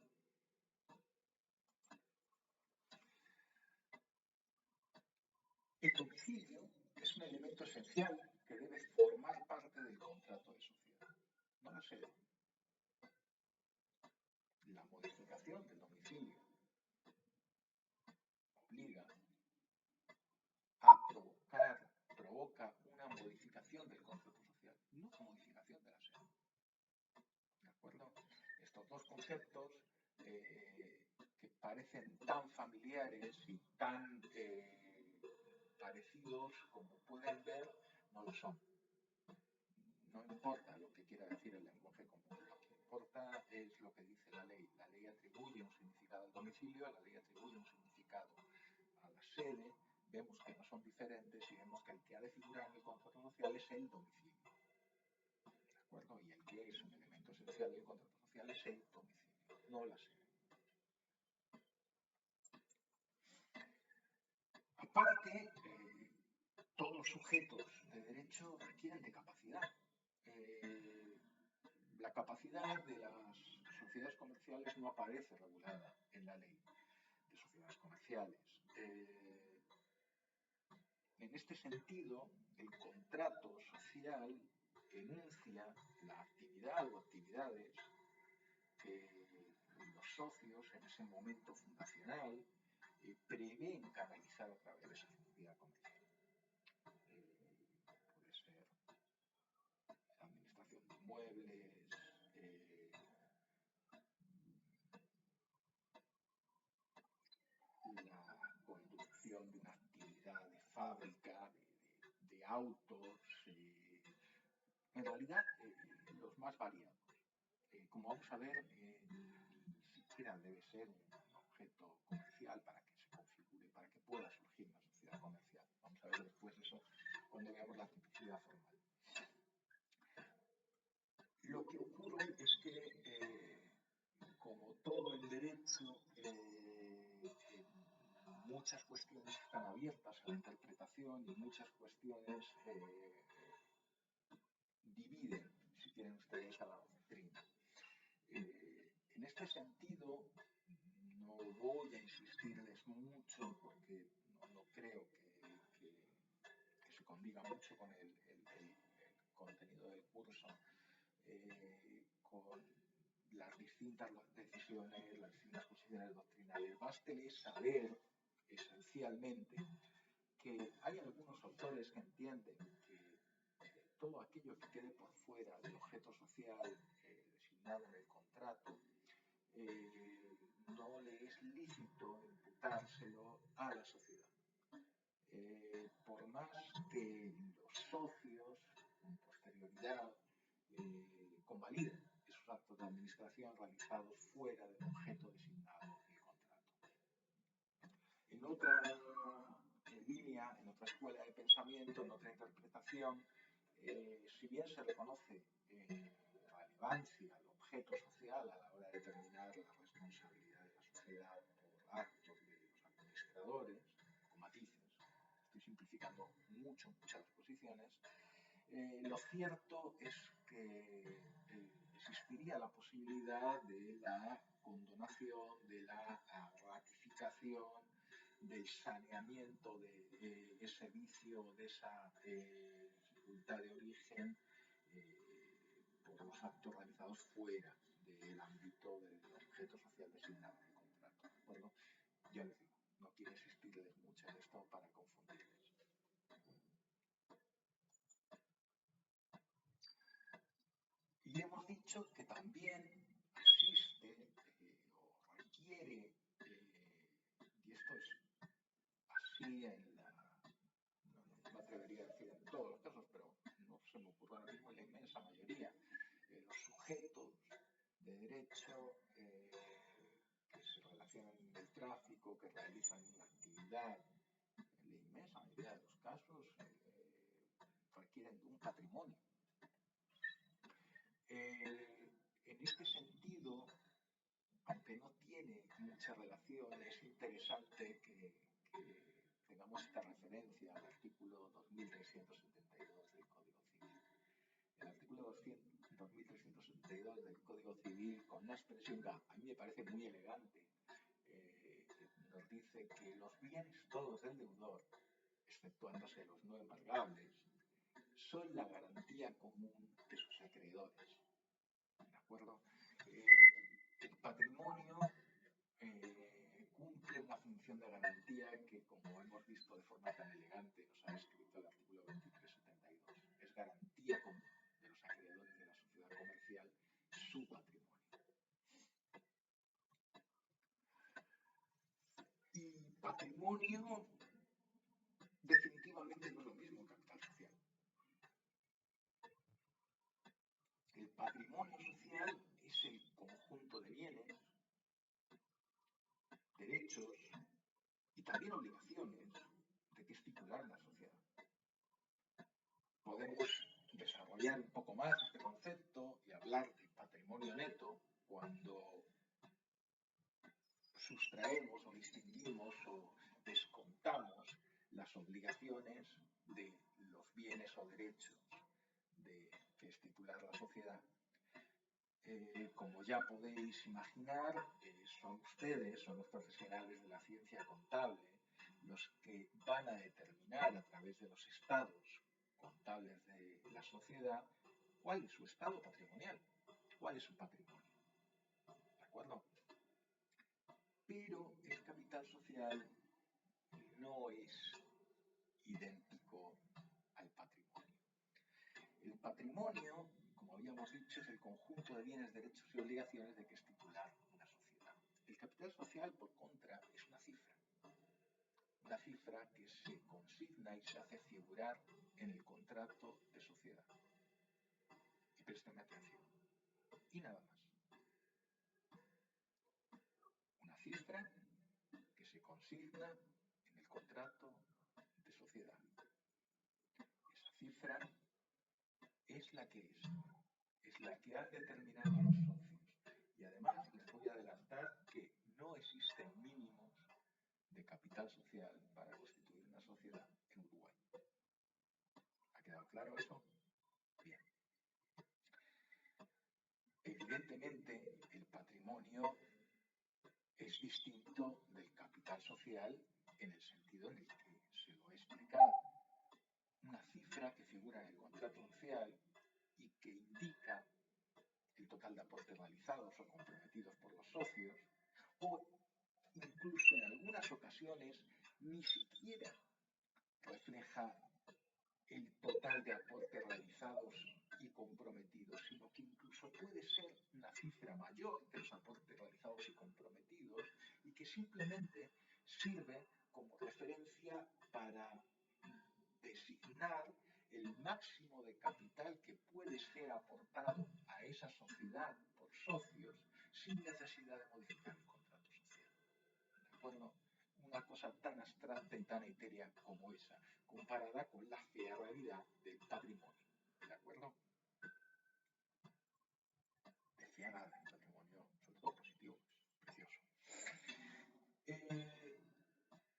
El domicilio es un elemento esencial que debe formar parte del contrato de sociedad, no la sede. La modificación del domicilio obliga a provoca una modificación del contrato social, no una modificación de la sede. ¿De acuerdo? Estos dos conceptos que parecen tan familiares y tan parecidos como pueden ver, no lo son. No importa lo que quiera decir el lenguaje común, lo que importa es lo que dice la ley. La ley atribuye un significado al domicilio, la ley atribuye un significado a la sede, vemos que no son diferentes y vemos que el que ha de figurar en el contrato social es el domicilio. ¿De acuerdo? Y el que es un elemento esencial del contrato social es el domicilio, no la sede. Aparte, todos los sujetos de derecho requieren de capacidad. La capacidad de las sociedades comerciales no aparece regulada en la ley de sociedades comerciales. en este sentido, el contrato social enuncia la actividad o actividades que los socios en ese momento fundacional prevén canalizar a través de esa sociedad comercial. Puede ser la administración de inmuebles, la conducción de una actividad de fábrica, de autos, en realidad los más variados. Como vamos a ver, ni siquiera debe ser un objeto comercial para que se configure, para que pueda surgir una sociedad comercial. Vamos a ver después eso cuando veamos la tipicidad formal. Lo que ocurre es que, como todo el derecho, muchas cuestiones están abiertas a la interpretación y muchas cuestiones dividen, si quieren ustedes, a la doctrina. En este sentido, no voy a insistirles mucho porque no creo que se condiga mucho con el contenido del curso, con las distintas decisiones, las distintas posiciones doctrinales. Básteles saber, esencialmente, que hay algunos autores que entienden que todo aquello que quede por fuera del objeto social designado en el contrato no le es lícito imputárselo a la sociedad. Por más que los socios, con posterioridad, convaliden esos actos de administración realizados fuera del objeto designado del contrato. En otra línea, en otra escuela de pensamiento, en otra interpretación, si bien se reconoce relevancia al objeto social a la hora de determinar la responsabilidad de la sociedad por actos de los administradores, con matices, estoy simplificando muchas las posiciones, lo cierto es que existiría la posibilidad de la condonación, de la ratificación, del saneamiento de ese vicio, de esa dificultad de origen por los actos realizados fuera del ámbito del objeto social designado en el contrato. ¿De acuerdo? Ya les digo, no quiero insistirles mucho en esto para confundirles. Y hemos dicho que también existe o requiere, y esto es así en la, no me atrevería a decir en todos los casos, pero no se me ocurre ahora mismo en la inmensa mayoría, los sujetos de derecho que se relacionan en el tráfico, que realizan una actividad, en la inmensa mayoría de los casos requieren de un patrimonio. En este sentido, aunque no tiene mucha relación, es interesante que tengamos esta referencia al artículo 2372 del Código Civil. El artículo 2372 del Código Civil, con una expresión que a mí me parece muy elegante, nos dice que los bienes todos del deudor, exceptuándose los no embargables, son la garantía común de sus acreedores. ¿De acuerdo? El patrimonio cumple una función de garantía que, como hemos visto de forma tan elegante, nos ha escrito el artículo 2372. Es garantía común de los acreedores de la sociedad comercial su patrimonio. Y patrimonio definitivamente no es lo mismo que capital social. El patrimonio social es el conjunto de bienes, derechos y también obligaciones de que es titular la sociedad. Podemos desarrollar un poco más este concepto y hablar de patrimonio neto cuando sustraemos o distinguimos o descontamos las obligaciones de los bienes o derechos de que es titular la sociedad. Como ya podéis imaginar, son ustedes, son los profesionales de la ciencia contable, los que van a determinar a través de los estados contables de la sociedad cuál es su estado patrimonial, cuál es su patrimonio. ¿De acuerdo? Pero el capital social no es idéntico al patrimonio. El patrimonio, como habíamos dicho, es el conjunto de bienes, derechos y obligaciones de que es titular una sociedad. El capital social, por contra, es una cifra que se consigna y se hace figurar en el contrato de sociedad. Y préstame atención. Y nada más. Una cifra que se consigna en el contrato de sociedad. Esa cifra es la que es la que han determinado los socios. Y además les voy a adelantar que no existen mínimos de capital social para constituir una sociedad en Uruguay. ¿Ha quedado claro eso? Bien. Evidentemente, el patrimonio es distinto del capital social en el sentido en el que se lo he explicado. Una cifra que figura en el contrato social y que indica el total de aportes realizados o comprometidos por los socios, o incluso en algunas ocasiones ni siquiera refleja el total de aportes realizados y comprometidos, sino que incluso puede ser una cifra mayor de los aportes realizados y comprometidos y que simplemente sirve como referencia para designar el máximo de capital que puede ser aportado a esa sociedad por socios sin necesidad de modificar el contrato social. ¿De acuerdo? Una cosa tan abstracta y tan etérea como esa, comparada con la fea realidad del patrimonio. ¿De acuerdo? Decía nada del patrimonio, sobre todo positivo, precioso.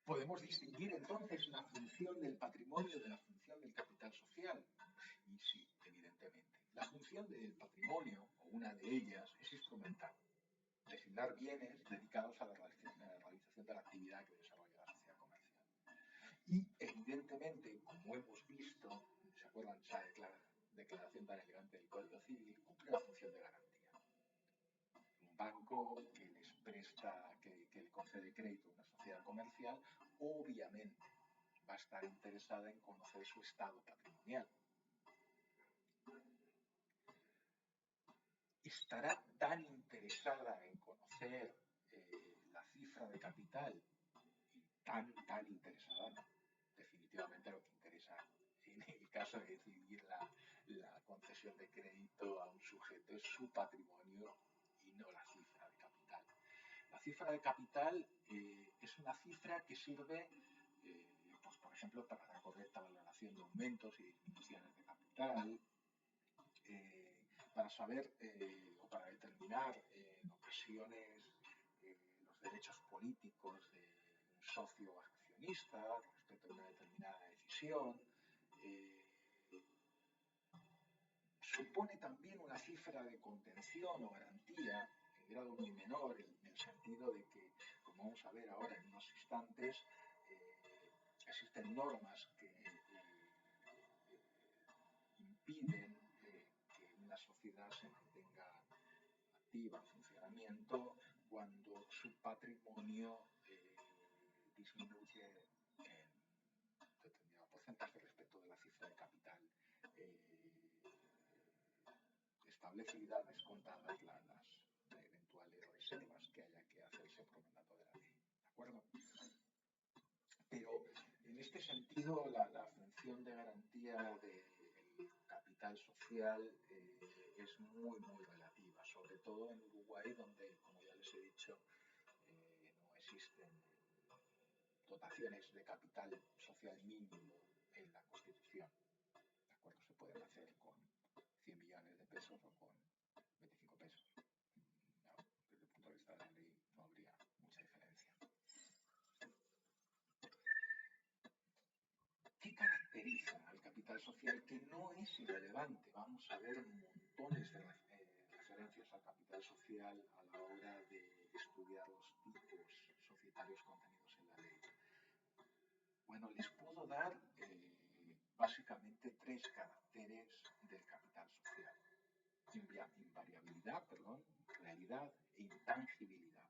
Podemos distinguir entonces la función del patrimonio de la función del capital social. Y sí, evidentemente. La función del patrimonio, o una de ellas, es instrumental. Designar bienes dedicados a la realización de la actividad que desarrolla la sociedad comercial. Y evidentemente, como hemos visto, ¿se acuerdan esa declaración tan elegante del Código Civil? Cumple la función de garantía. Un banco que les presta, que le concede crédito a una sociedad comercial, obviamente va a estar interesada en conocer su estado patrimonial. Estará tan interesada en conocer la cifra de capital y tan interesada, no. Definitivamente lo que interesa en el caso de decidir la concesión de crédito a un sujeto es su patrimonio y no la cifra de capital. La cifra de capital es una cifra que sirve, pues, por ejemplo, para la correcta valoración de aumentos y disminuciones de capital, para saber o para determinar en ocasiones los derechos políticos de un socio accionista respecto a una determinada decisión. Supone también una cifra de contención o garantía en grado muy menor, en el sentido de que, como vamos a ver ahora en unos instantes, existen normas que impiden que una sociedad se mantenga activa en funcionamiento cuando su patrimonio disminuye en determinado porcentaje respecto de la cifra de capital establecida, descontadas las eventuales reservas que haya que hacerse por mandato de la ley. ¿De acuerdo? Pero en este sentido, la función de garantía del capital social es muy relativa, sobre todo en Uruguay, donde, como ya les he dicho, no existen dotaciones de capital social mínimo en la Constitución. ¿De acuerdo? Se pueden hacer con 100 millones de pesos o con 25 pesos. No, desde el punto de vista de la ley no habría mucha diferencia. ¿Qué caracteriza al capital social? Que no es irrelevante. Vamos a ver montones de referencias al capital social a la hora de estudiar los tipos societarios contenidos en la ley. Bueno, les puedo dar básicamente tres caracteres del capital social. Invariabilidad, realidad e intangibilidad.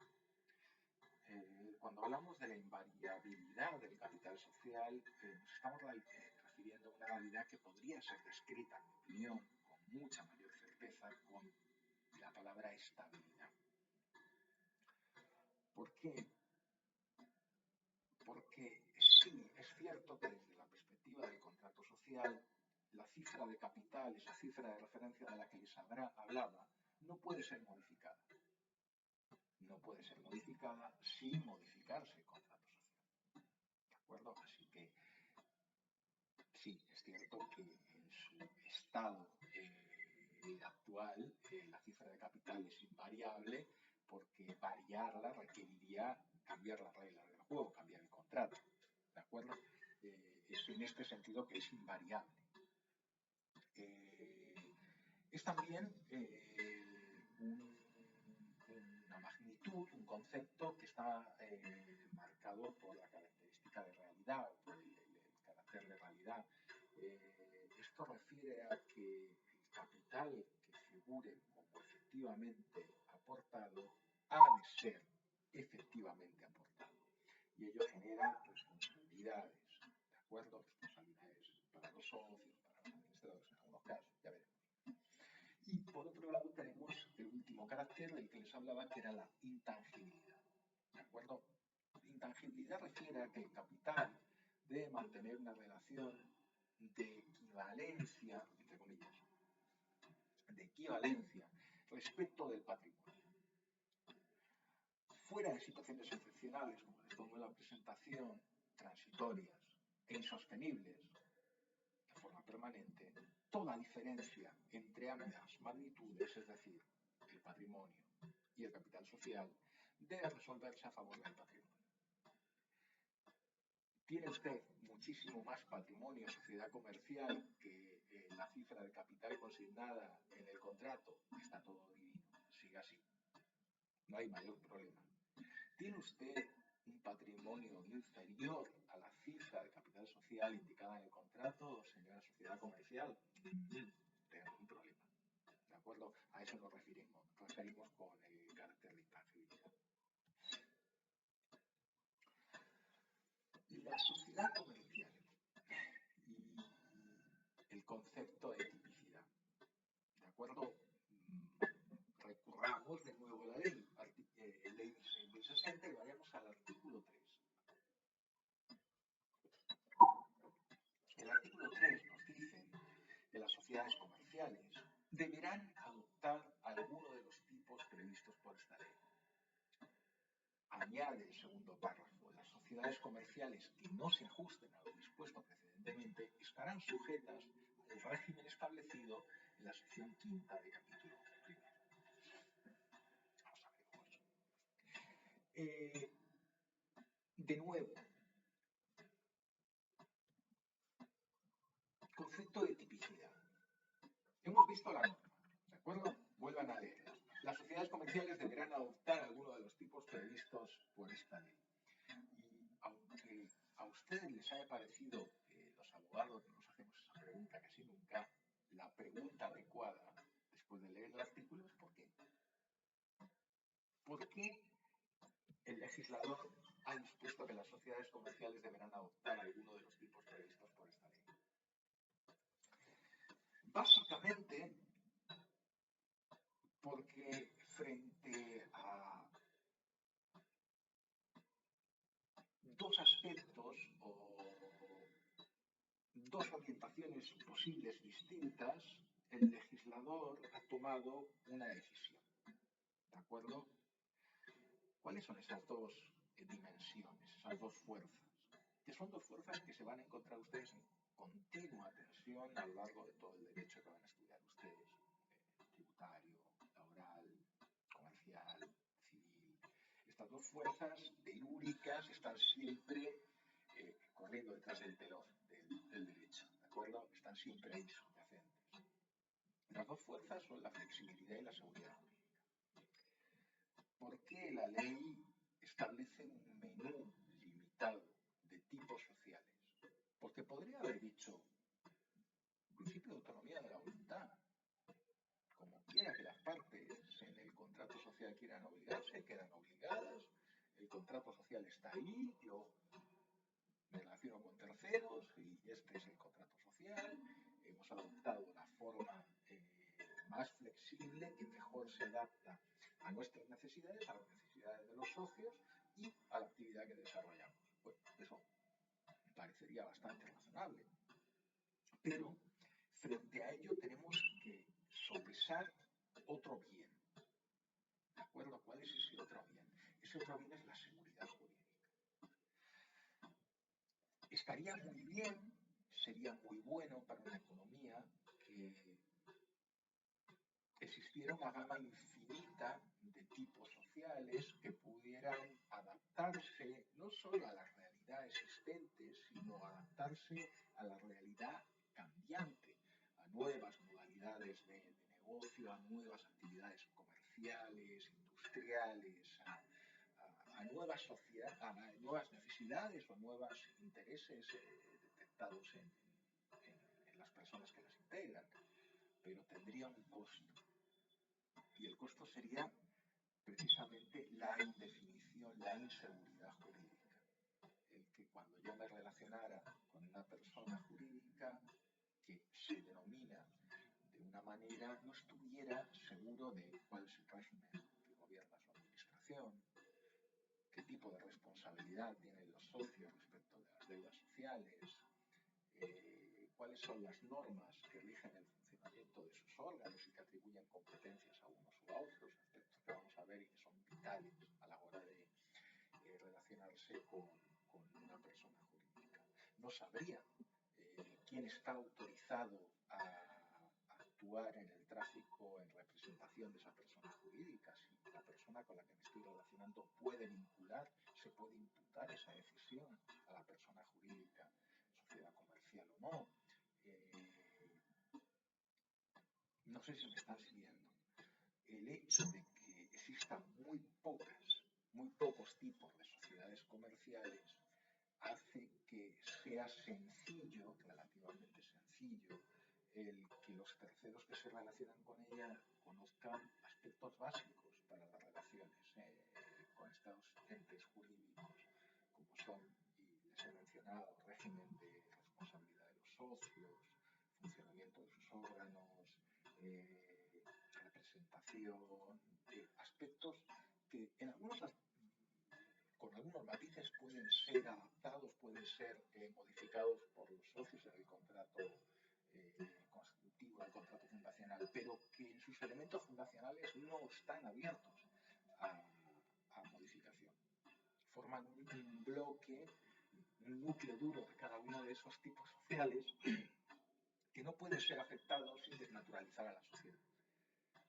Cuando hablamos de la invariabilidad del capital social, nos estamos refiriendo a una realidad que podría ser descrita, en mi opinión, con mucha mayor certeza con la palabra estabilidad. ¿Por qué? Porque sí, es cierto que desde la perspectiva del contrato social, la cifra de capital, esa cifra de referencia de la que les hablaba, no puede ser modificada. No puede ser modificada sin modificarse el contrato social. ¿De acuerdo? Así que sí, es cierto que en su estado actual la cifra de capital es invariable porque variarla requeriría cambiar las reglas del juego, cambiar el contrato. ¿De acuerdo? Es en este sentido que es invariable. Es también una magnitud, un concepto que está marcado por la característica de realidad, por el carácter de realidad. Esto refiere a que el capital que figure como efectivamente aportado ha de ser efectivamente aportado. Y ello genera responsabilidades, ¿de acuerdo? Responsabilidades para los socios, para los administradores en algunos casos, ya veremos. Y por otro lado tenemos el último carácter del que les hablaba, que era la intangibilidad. ¿De acuerdo? Intangibilidad refiere a que el capital debe mantener una relación de equivalencia, entre comillas, de equivalencia respecto del patrimonio. Fuera de situaciones excepcionales, como les pongo en la presentación, transitorias e insostenibles, de forma permanente, toda diferencia entre ambas magnitudes, es decir, el patrimonio y el capital social, debe resolverse a favor del patrimonio. Tiene usted muchísimo más patrimonio, sociedad comercial, que la cifra de capital consignada en el contrato. Está todo divino, siga así. No hay mayor problema. ¿Tiene usted un patrimonio inferior a la cifra de capital social indicada en el contrato, señora sociedad comercial? Tenemos un problema. ¿De acuerdo? A eso nos referimos con el carácter de intangibilidad. La sociedad comercial y el concepto de tipicidad. ¿De acuerdo? Recurramos de nuevo a la ley, ley 6.060, y vayamos al artículo 3. El artículo 3 nos dice que las sociedades comerciales deberán adoptar alguno de los tipos previstos por esta ley. Añade el segundo párrafo: las sociedades comerciales que no se ajusten a lo dispuesto precedentemente estarán sujetas al régimen establecido en la sección quinta del capítulo primero. Vamos a ver cómo es. De nuevo, concepto de tipicidad. Hemos visto la norma, ¿de acuerdo? Vuelvan a leerla. Las sociedades comerciales deberán adoptar alguno de los tipos previstos por esta ley. Y aunque a ustedes les haya parecido que los abogados no nos hacemos esa pregunta casi nunca, la pregunta adecuada después de leer el artículo es ¿por qué? ¿Por qué el legislador ha dispuesto que las sociedades comerciales deberán adoptar alguno de los tipos previstos por esta ley? Básicamente porque frente a dos aspectos o dos orientaciones posibles distintas, el legislador ha tomado una decisión. ¿De acuerdo? ¿Cuáles son esas dos dimensiones, esas dos fuerzas? Que son dos fuerzas que se van a encontrar ustedes en continua tensión a lo largo de todo el derecho que van a estudiar ustedes, tributario, laboral, comercial, civil. Estas dos fuerzas telúricas están siempre corriendo detrás del telón del derecho, ¿de acuerdo? Están siempre ahí subyacentes. Las dos fuerzas son la flexibilidad y la seguridad jurídica. ¿Por qué la ley establece un menú limitado de tipos sociales se podría haber dicho principio de autonomía de la voluntad. Como quiera que las partes en el contrato social quieran obligarse, quedan obligadas, el contrato social está ahí, yo me relaciono con terceros y este es el contrato social, hemos adoptado la forma más flexible que mejor se adapta a nuestras necesidades, a las necesidades de los socios y a la actividad que desarrollamos. Pues eso me parecería bastante razonable. Pero frente a ello tenemos que sopesar otro bien. ¿De acuerdo? ¿Cuál es ese otro bien? Ese otro bien es la seguridad jurídica. Estaría muy bien, sería muy bueno para una economía que existiera una gama infinita de tipos sociales que pudieran adaptarse no solo a la realidad existente, sino adaptarse a la realidad cambiante, a nuevas modalidades de negocio, a nuevas actividades comerciales, industriales, a nuevas sociedades, a nuevas necesidades o nuevos intereses detectados en las personas que las integran, pero tendría un costo. Y el costo sería precisamente la indefinición, la inseguridad jurídica. El que cuando yo me relacionara con una persona jurídica que se denomina de una manera, no estuviera seguro de cuál es el régimen que gobierna su administración, qué tipo de responsabilidad tienen los socios respecto de las deudas sociales, cuáles son las normas que rigen el funcionamiento de sus órganos y que atribuyen competencias a unos u a otros, aspectos que vamos a ver y que son vitales a la hora de relacionarse con una persona jurídica. No sabría quién está autorizado a actuar en el tráfico en representación de esa persona jurídica, si la persona con la que me estoy relacionando puede vincular, se puede imputar esa decisión a la persona jurídica, sociedad comercial o no. No sé si me están siguiendo. El hecho de que existan muy pocos tipos de sociedades comerciales hace que sea sencillo, relativamente sencillo, el que los terceros que se relacionan con ella conozcan aspectos básicos para las relaciones con estos entes jurídicos, como son, y les he mencionado, régimen de responsabilidad de los socios, funcionamiento de sus órganos, representación, aspectos que en con algunos matices pueden ser adaptados, pueden ser modificados por los socios en el contrato constitutivo, en el contrato fundacional, pero que en sus elementos fundacionales no están abiertos a modificación. Forman un bloque, un núcleo duro de cada uno de esos tipos sociales que no pueden ser afectados sin desnaturalizar a la sociedad.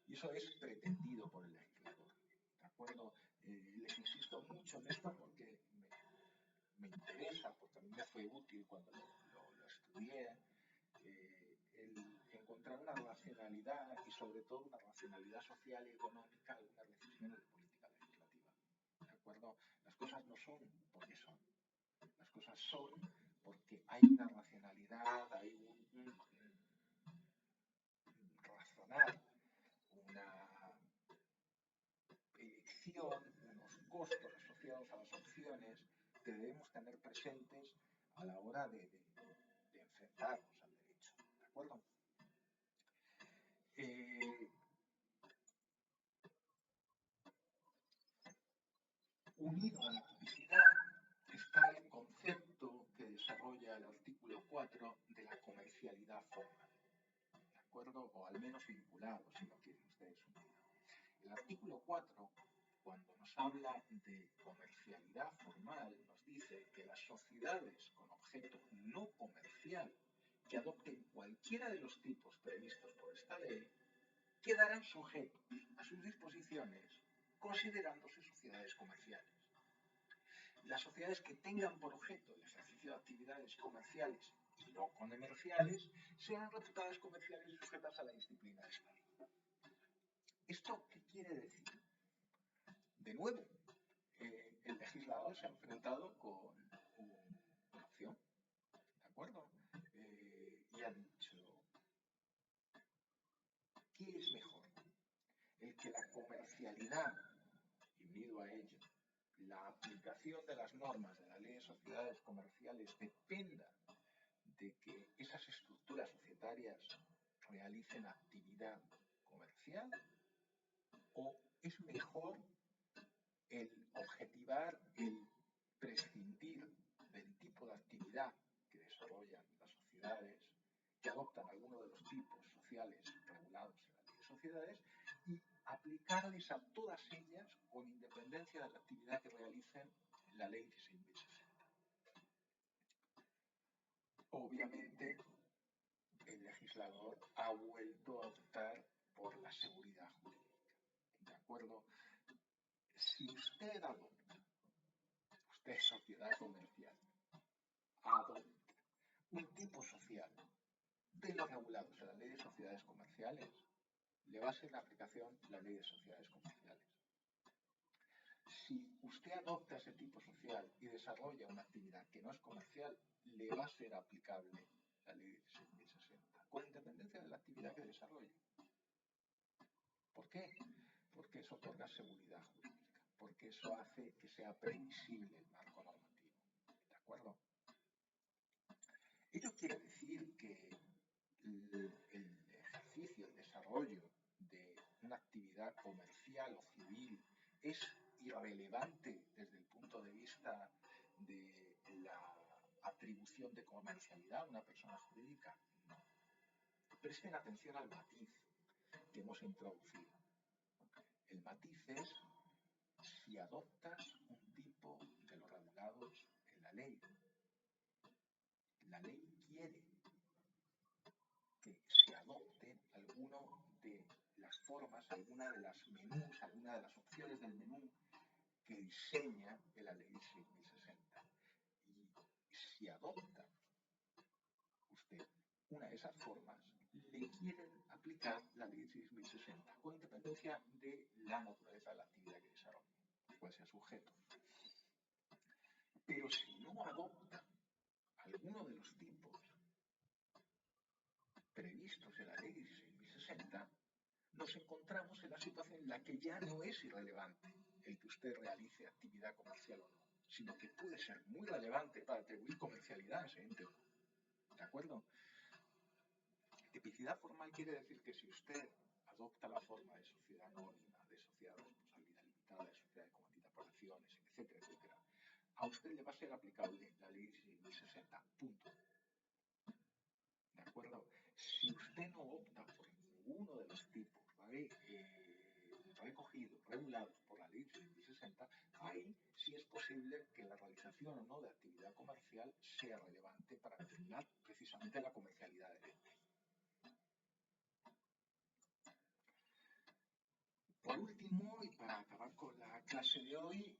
Y eso es pretendido por el legislador. ¿De acuerdo? Les insisto mucho en esto porque me interesa, porque a mí me fue útil cuando lo estudié, el encontrar una racionalidad y sobre todo una racionalidad social y económica en algunas decisiones de política legislativa. ¿De acuerdo? Las cosas no son porque son. Las cosas son porque hay una racionalidad, hay un razonar, una elección, unos costos asociados a las opciones que debemos tener presentes a la hora de enfrentarnos al derecho. ¿De acuerdo? Unido a la tipicidad está el concepto que desarrolla el artículo 4 de la comercialidad formal. ¿De acuerdo? O al menos vinculado, si lo quieren ustedes unir. El artículo 4, cuando nos habla de comercialidad formal, nos dice que las sociedades con objeto no comercial que adopten cualquiera de los tipos previstos por esta ley quedarán sujetos a sus disposiciones considerándose sociedades comerciales. Las sociedades que tengan por objeto el ejercicio de actividades comerciales y no comerciales serán reputadas comerciales y sujetas a la disciplina de esta ley. ¿Esto qué quiere decir? De nuevo, el legislador se ha enfrentado con una opción, ¿de acuerdo? Y ha dicho, ¿qué es mejor? El que la comercialidad, y unido a ello, la aplicación de las normas de la ley de sociedades comerciales dependa de que esas estructuras societarias realicen actividad comercial, o es mejor el objetivar, el prescindir del tipo de actividad que desarrollan las sociedades, que adoptan alguno de los tipos sociales regulados en la ley de sociedades, y aplicarles a todas ellas con independencia de la actividad que realicen en la ley 16.060. Obviamente, el legislador ha vuelto a optar por la seguridad jurídica. ¿De acuerdo? Si usted adopta, usted es sociedad comercial, adopta un tipo social de los regulados en la ley de sociedades comerciales, le va a ser la aplicación la ley de sociedades comerciales. Si usted adopta ese tipo social y desarrolla una actividad que no es comercial, le va a ser aplicable la ley 16.060, con independencia de la actividad que desarrolle. ¿Por qué? Porque eso otorga seguridad jurídica, porque eso hace que sea previsible el marco normativo. ¿De acuerdo? Ello quiere decir que el ejercicio, el desarrollo de una actividad comercial o civil es irrelevante desde el punto de vista de la atribución de comercialidad a una persona jurídica. No. Presten atención al matiz que hemos introducido. El matiz es si adoptas un tipo de los regulados en la ley. La ley quiere que se adopten alguna de las formas, alguna de las menús, alguna de las opciones del menú que diseña la ley 6060. Y si adopta usted una de esas formas, le quieren aplicar la ley 6060 con independencia de la naturaleza de la actividad que desarrolle, cuál sea su objeto. Pero si no adopta alguno de los tipos previstos en la ley 16.060, nos encontramos en la situación en la que ya no es irrelevante el que usted realice actividad comercial o no, sino que puede ser muy relevante para atribuir comercialidad a ese ente o no. ¿De acuerdo? Tipicidad formal quiere decir que si usted adopta la forma de sociedad anónima, de sociedad de responsabilidad limitada, de sociedad de comandita por acciones, etcétera, etcétera, a usted le va a ser aplicable la ley 16.060, punto. ¿De acuerdo? Si usted no opta por ninguno de los tipos recogidos, regulados por la ley 1660, ahí sí es posible que la realización o no de actividad comercial sea relevante para determinar precisamente la comercialidad del ente. Por último, y para acabar con la clase de hoy,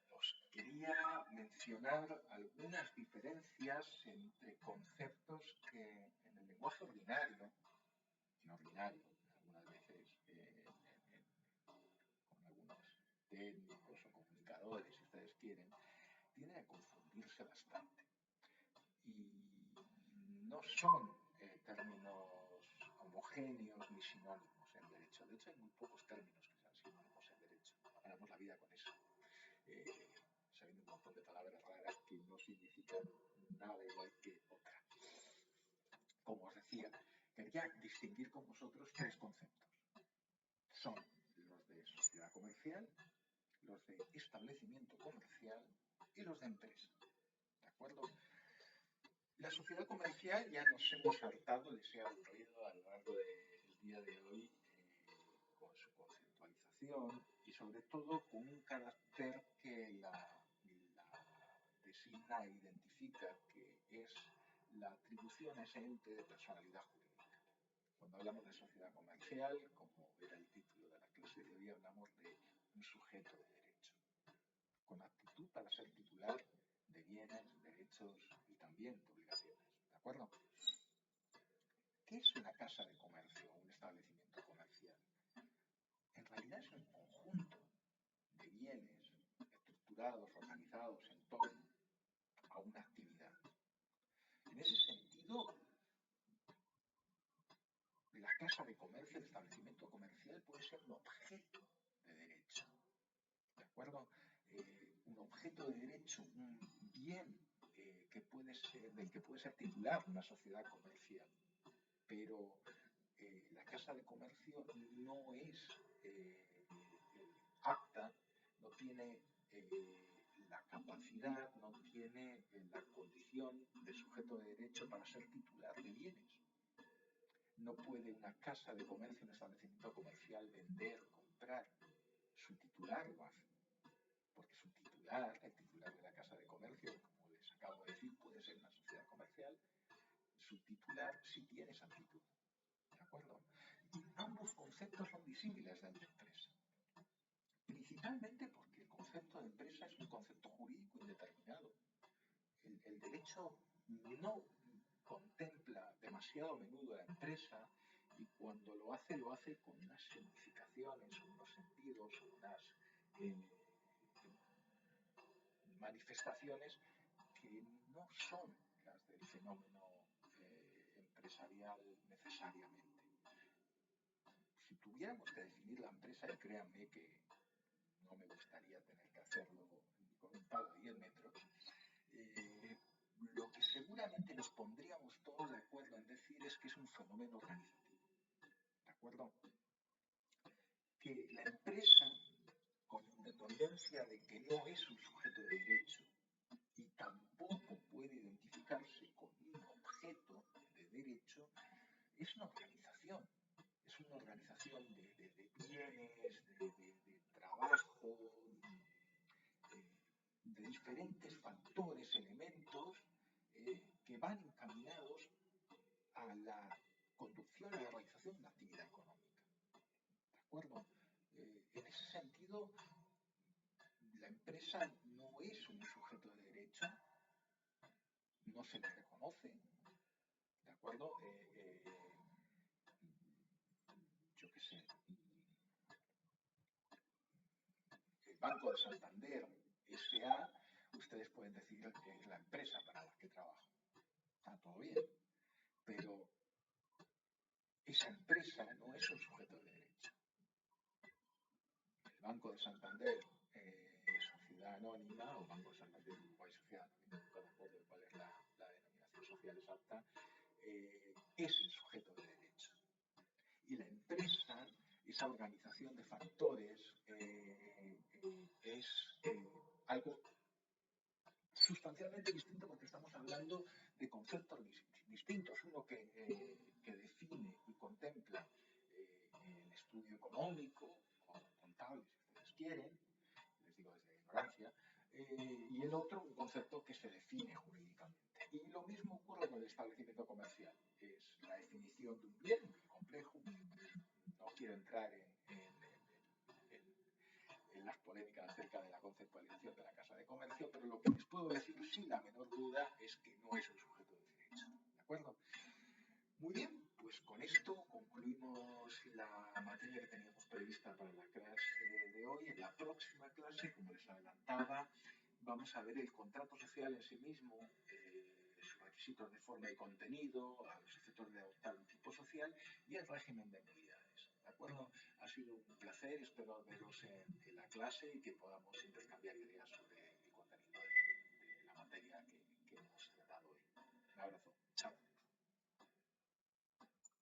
os quería mencionar algunas diferencias entre conceptos que en el lenguaje ordinario, algunas veces con algunos técnicos o comunicadores, si ustedes quieren, tienden a confundirse bastante. Y no son términos homogéneos ni sinónimos en derecho. De hecho, hay muy pocos términos que sean sinónimos en derecho. Ganamos la vida con eso. Saben un montón de palabras raras que no significan nada igual que otra. Como os decía, quería distinguir con vosotros tres conceptos. Son los de sociedad comercial, los de establecimiento comercial y los de empresa. ¿De acuerdo? La sociedad comercial ya nos hemos hartado, les he aburrido a lo largo del día de hoy con su conceptualización y sobre todo con un carácter que la designa e identifica, que es la atribución a ese ente de personalidad jurídica. Cuando hablamos de sociedad comercial, como era el título de la clase de hoy, hablamos de un sujeto de derecho, con aptitud para ser titular de bienes, derechos y también de obligaciones. ¿De acuerdo? ¿Qué es una casa de comercio o un establecimiento comercial? En realidad es un conjunto de bienes estructurados, organizados en torno a una actividad. casa de comercio, el establecimiento comercial puede ser un objeto de derecho, ¿de acuerdo? Un objeto de derecho, un bien del que puede ser titular una sociedad comercial, pero la casa de comercio no es apta, no tiene la capacidad, no tiene la condición de sujeto de derecho para ser titular de bienes. No puede una casa de comercio, un establecimiento comercial vender, comprar. Su titular lo hace, porque su titular, el titular de la casa de comercio, como les acabo de decir, puede ser una sociedad comercial, su titular sí tiene esa actitud, ¿de acuerdo? Y ambos conceptos son disímiles de empresa, principalmente porque el concepto de empresa es un concepto jurídico indeterminado. El derecho no contempla demasiado a menudo la empresa y cuando lo hace con unas significaciones, unos sentidos, unas manifestaciones que no son las del fenómeno empresarial necesariamente. Si tuviéramos que definir la empresa, y créanme que no me gustaría tener que hacerlo con un palo de 10 metros, lo que seguramente nos pondríamos todos de acuerdo en decir es que es un fenómeno organizativo. ¿De acuerdo? Que la empresa, con independencia de que no es un sujeto de derecho y tampoco puede identificarse con un objeto de derecho, es una organización. Es una organización de bienes, de trabajo, de diferentes factores, elementos que van encaminados a la conducción y la realización de una actividad económica. ¿De acuerdo? En ese sentido, la empresa no es un sujeto de derecho, no se le reconoce, ¿de acuerdo? Yo qué sé, el Banco de Santander S.A., ustedes pueden decir que es la empresa para la que trabajo. Está todo bien, pero esa empresa no es un sujeto de derecho. El Banco de Santander, sociedad anónima, o Banco de Santander Uruguay Sociedad Anónima, nunca me acuerdo de cuál es la denominación social exacta, es el sujeto de derecho. Y la empresa, esa organización de factores, es algo sustancialmente distinto porque estamos hablando de conceptos distintos. Uno que define y contempla el estudio económico o contable, si ustedes quieren, les digo desde la ignorancia, y el otro un concepto que se define jurídicamente. Y lo mismo ocurre con el establecimiento comercial. Es la definición de un bien muy complejo. No quiero entrar en las polémicas acerca de la conceptualización de la casa de comercio, pero lo que les puedo decir sin la menor duda es que no es un sujeto de derecho. ¿De acuerdo? Muy bien, pues con esto concluimos la materia que teníamos prevista para la clase de hoy. En la próxima clase, como les adelantaba, vamos a ver el contrato social en sí mismo, sus requisitos de forma y contenido, a los efectos de adoptar un tipo social y el régimen de nulidades. ¿De acuerdo? Ha sido un placer, espero veros en la clase y que podamos intercambiar ideas sobre el contenido de la materia que hemos tratado hoy. Un abrazo. Chao.